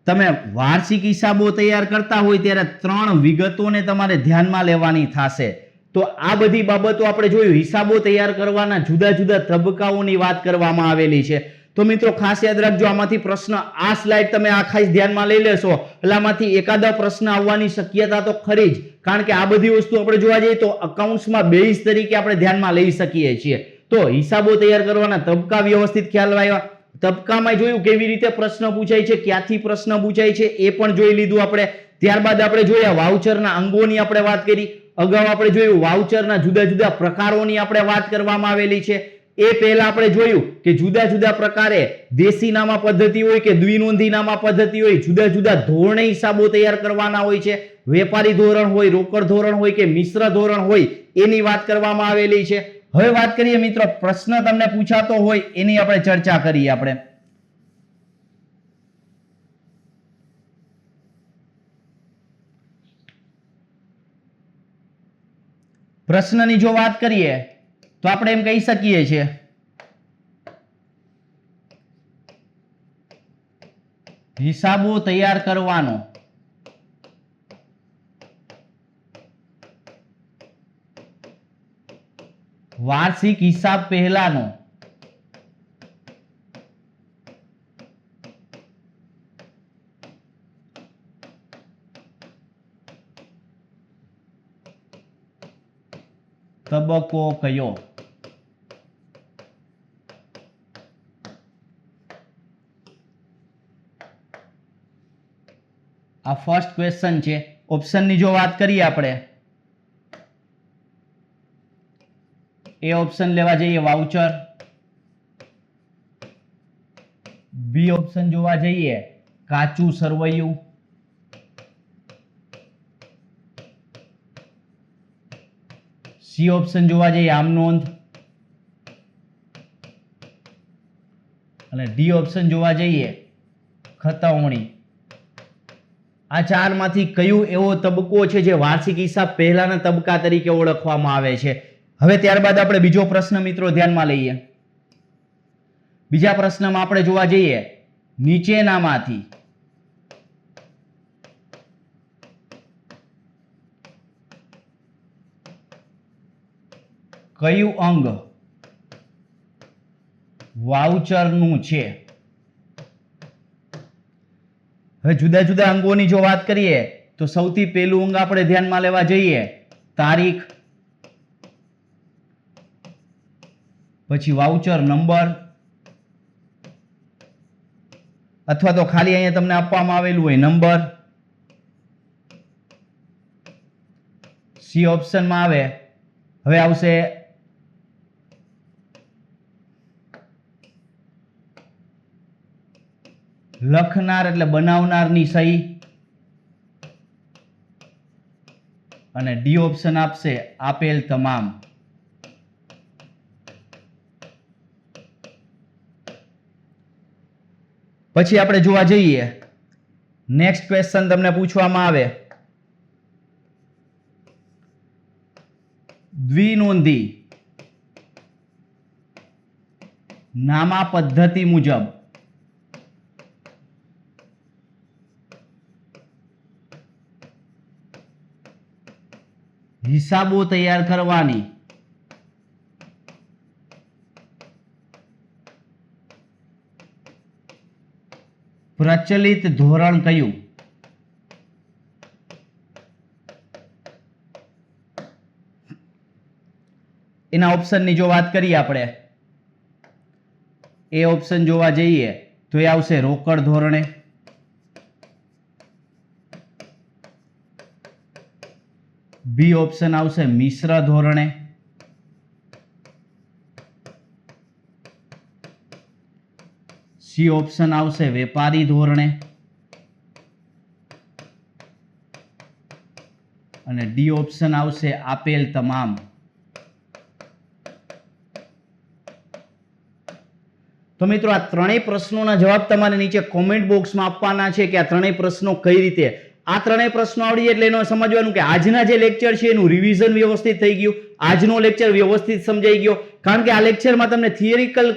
તમે વાર્ષિક હિસાબો તૈયાર કરતા હોય ત્યારે 3 વિગતોને તમારે ધ્યાનમાં લેવાની થશે. તો આ બધી બાબતો આપણે જોયું, હિસાબો તૈયાર કરવાના જુદા જુદા તબક્કાઓની વાત કરવામાં આવેલી છે. તો મિત્રો ખાસ યાદ રાખજો, આમાંથી પ્રશ્ન, આ સ્લાઇડ તમે આ ખાસ ધ્યાનમાં લઈ લેશો એટલે આમાંથી એકાદો પ્રશ્ન આવવાની શક્યતા તો ખરી જ, કારણ કે આ બધી વસ્તુ આપણે જોવા જઈએ તો અકાઉન્ટ્સમાં બેઝ તરીકે આપણે ધ્યાનમાં લઈ શકીએ છીએ. તો હિસાબો તૈયાર કરવાના તબક્કા વ્યવસ્થિત ખ્યાલ આવ્યા. તબક્કામાં જોયું કેવી રીતે પ્રશ્ન પૂછાય છે, ક્યાંથી પ્રશ્ન પૂછાય છે એ પણ જોઈ લીધું આપણે. ત્યારબાદ આપણે જોયા વાઉચરના અંગોની આપણે વાત કરી. અગાઉ આપણે જોયું વાઉચરના જુદા જુદા પ્રકારોની આપણે વાત કરવામાં આવેલી છે. એ પહેલા આપણે જોયું કે જુદા જુદા પ્રકારે દેશી નામા પદ્ધતિ હોય કે દ્વિનોંધી નામા પદ્ધતિ હોય, જુદા જુદા ધોરણે હિસાબો તૈયાર કરવાના હોય છે. વેપારી ધોરણ હોય, રોકડ ધોરણ હોય કે મિશ્ર ધોરણ હોય, એની વાત કરવામાં આવેલી છે. હવે વાત કરીએ મિત્રો, પ્રશ્ન તમને પૂછાતો હોય એની આપણે ચર્ચા કરીએ. આપણે પ્રશ્નની જો વાત કરીએ તો આપણે એમ કહી શકીએ છીએ હિસાબો તૈયાર કરવાનો. વાર્ષિક હિસાબ પહેલાનો. તબક્કો કયો? આ ફર્સ્ટ ક્વેશ્ચન છે. ઓપ્શનની જો વાત કરીએ આપણે, એ ઓપ્શન લેવા જઈએ વાઉચર, બી ઓપ્શન જોવા જઈએ કાચું સરવૈયું, સી ઓપ્શન જોવા જઈએ આમ નોંધ, અને ડી ઓપ્શન જોવા જઈએ ખતવણી. આ ચારમાંથી કયું એવો તબક્કો છે જે વાર્ષિક હિસાબ પહેલાના તબક્કા તરીકે ઓળખવામાં આવે છે? હવે ત્યારબાદ આપણે બીજો પ્રશ્ન મિત્રો ધ્યાનમાં લઈએ. બીજા પ્રશ્નમાં આપણે જોવા જઈએ નીચેનામાંથી કયું અંગ વાઉચરનું છે? હવે જુદા જુદા અંગોની જો વાત કરીએ તો સૌથી પહેલું અંગ આપણે ધ્યાનમાં લેવા જઈએ તારીખ, પછી વાઉચર નંબર, અથવા તો ખાલી અહીંયા તમને આપવામાં આવેલું હોય નંબર. સી ઓપ્શનમાં આવે, હવે આવશે લખનાર એટલે બનાવનારની સહી, અને ડી ઓપ્શન આપશે આપેલ તમામ. પછી આપણે જોવા જઈએ નેક્સ્ટ ક્વેશ્ચન તમને પૂછવામાં આવે દ્વિનોંધી નામા પદ્ધતિ મુજબ હિસાબો તૈયાર કરવાની પ્રચલિત ધોરણ કયું? એના ઓપ્શનની જો વાત કરીએ આપણે, એ ઓપ્શન જોવા જઈએ તો એ આવશે રોકડ ધોરણે, બી ઓપ્શન આવશે મિશ્ર ધોરણે, સી ઓપ્શન આવશે વેપારી ધોરણે, અને ડી ઓપ્શન આવશે આપેલ તમામ. તો મિત્રો આ ત્રણેય પ્રશ્નોના જવાબ તમારે નીચે કોમેન્ટ બોક્સમાં આપવાના છે કે આ ત્રણેય પ્રશ્નો કઈ રીતે. આ ત્રણેય પ્રશ્નો આવડી એટલે એનો સમજવાનું કે આજના જે લેક્ચર છે એનું રિવિઝન વ્યવસ્થિત થઈ ગયું, આજનો લેક્ચર વ્યવસ્થિત સમજાઈ ગયો. કારણ કે આ લેક્ચરમાં તમને થિયરિકલ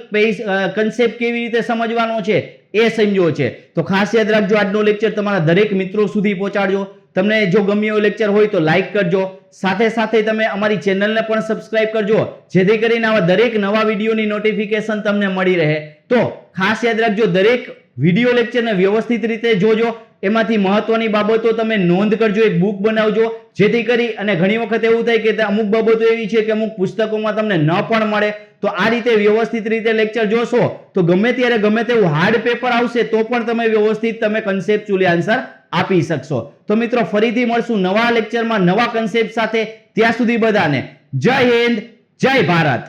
કન્સેપ્ટ કેવી રીતે સમજવાનો છે એ સમજો છે. તો ખાસ યાદ રાખજો, આજનો લેક્ચર તમારા દરેક મિત્રો સુધી પહોંચાડજો. તમને જો ગમ્યો લેક્ચર હોય તો લાઈક કરજો, સાથે સાથે તમે અમારી ચેનલને પણ સબસ્ક્રાઇબ કરજો, જેથી કરીને આવા દરેક નવા વિડીયોની નોટિફિકેશન તમને મળી રહે. તો ખાસ યાદ રાખજો, દરેક વિડીયો લેક્ચરને વ્યવસ્થિત રીતે જોજો. એમાંથી મહત્વની બાબતો તમે નોંધ કરજો, એક બુક બનાવજો, જેથી કરી અને ઘણી વખત એવું થાય કે અમુક બાબતો એવી છે કે અમુક પુસ્તકોમાં તમને ન પણ મળે. તો આ રીતે વ્યવસ્થિત રીતે લેક્ચર જોશો તો ગમે ત્યારે ગમે તેવું હાર્ડ પેપર આવશે તો પણ તમે વ્યવસ્થિત તમે કન્સેપ્ચ્યુઅલી આન્સર આપી શકશો. તો મિત્રો ફરીથી મળશું નવા લેક્ચરમાં નવા કન્સેપ્ટ સાથે. ત્યાં સુધી બધાને જય હિન્દ, જય ભારત.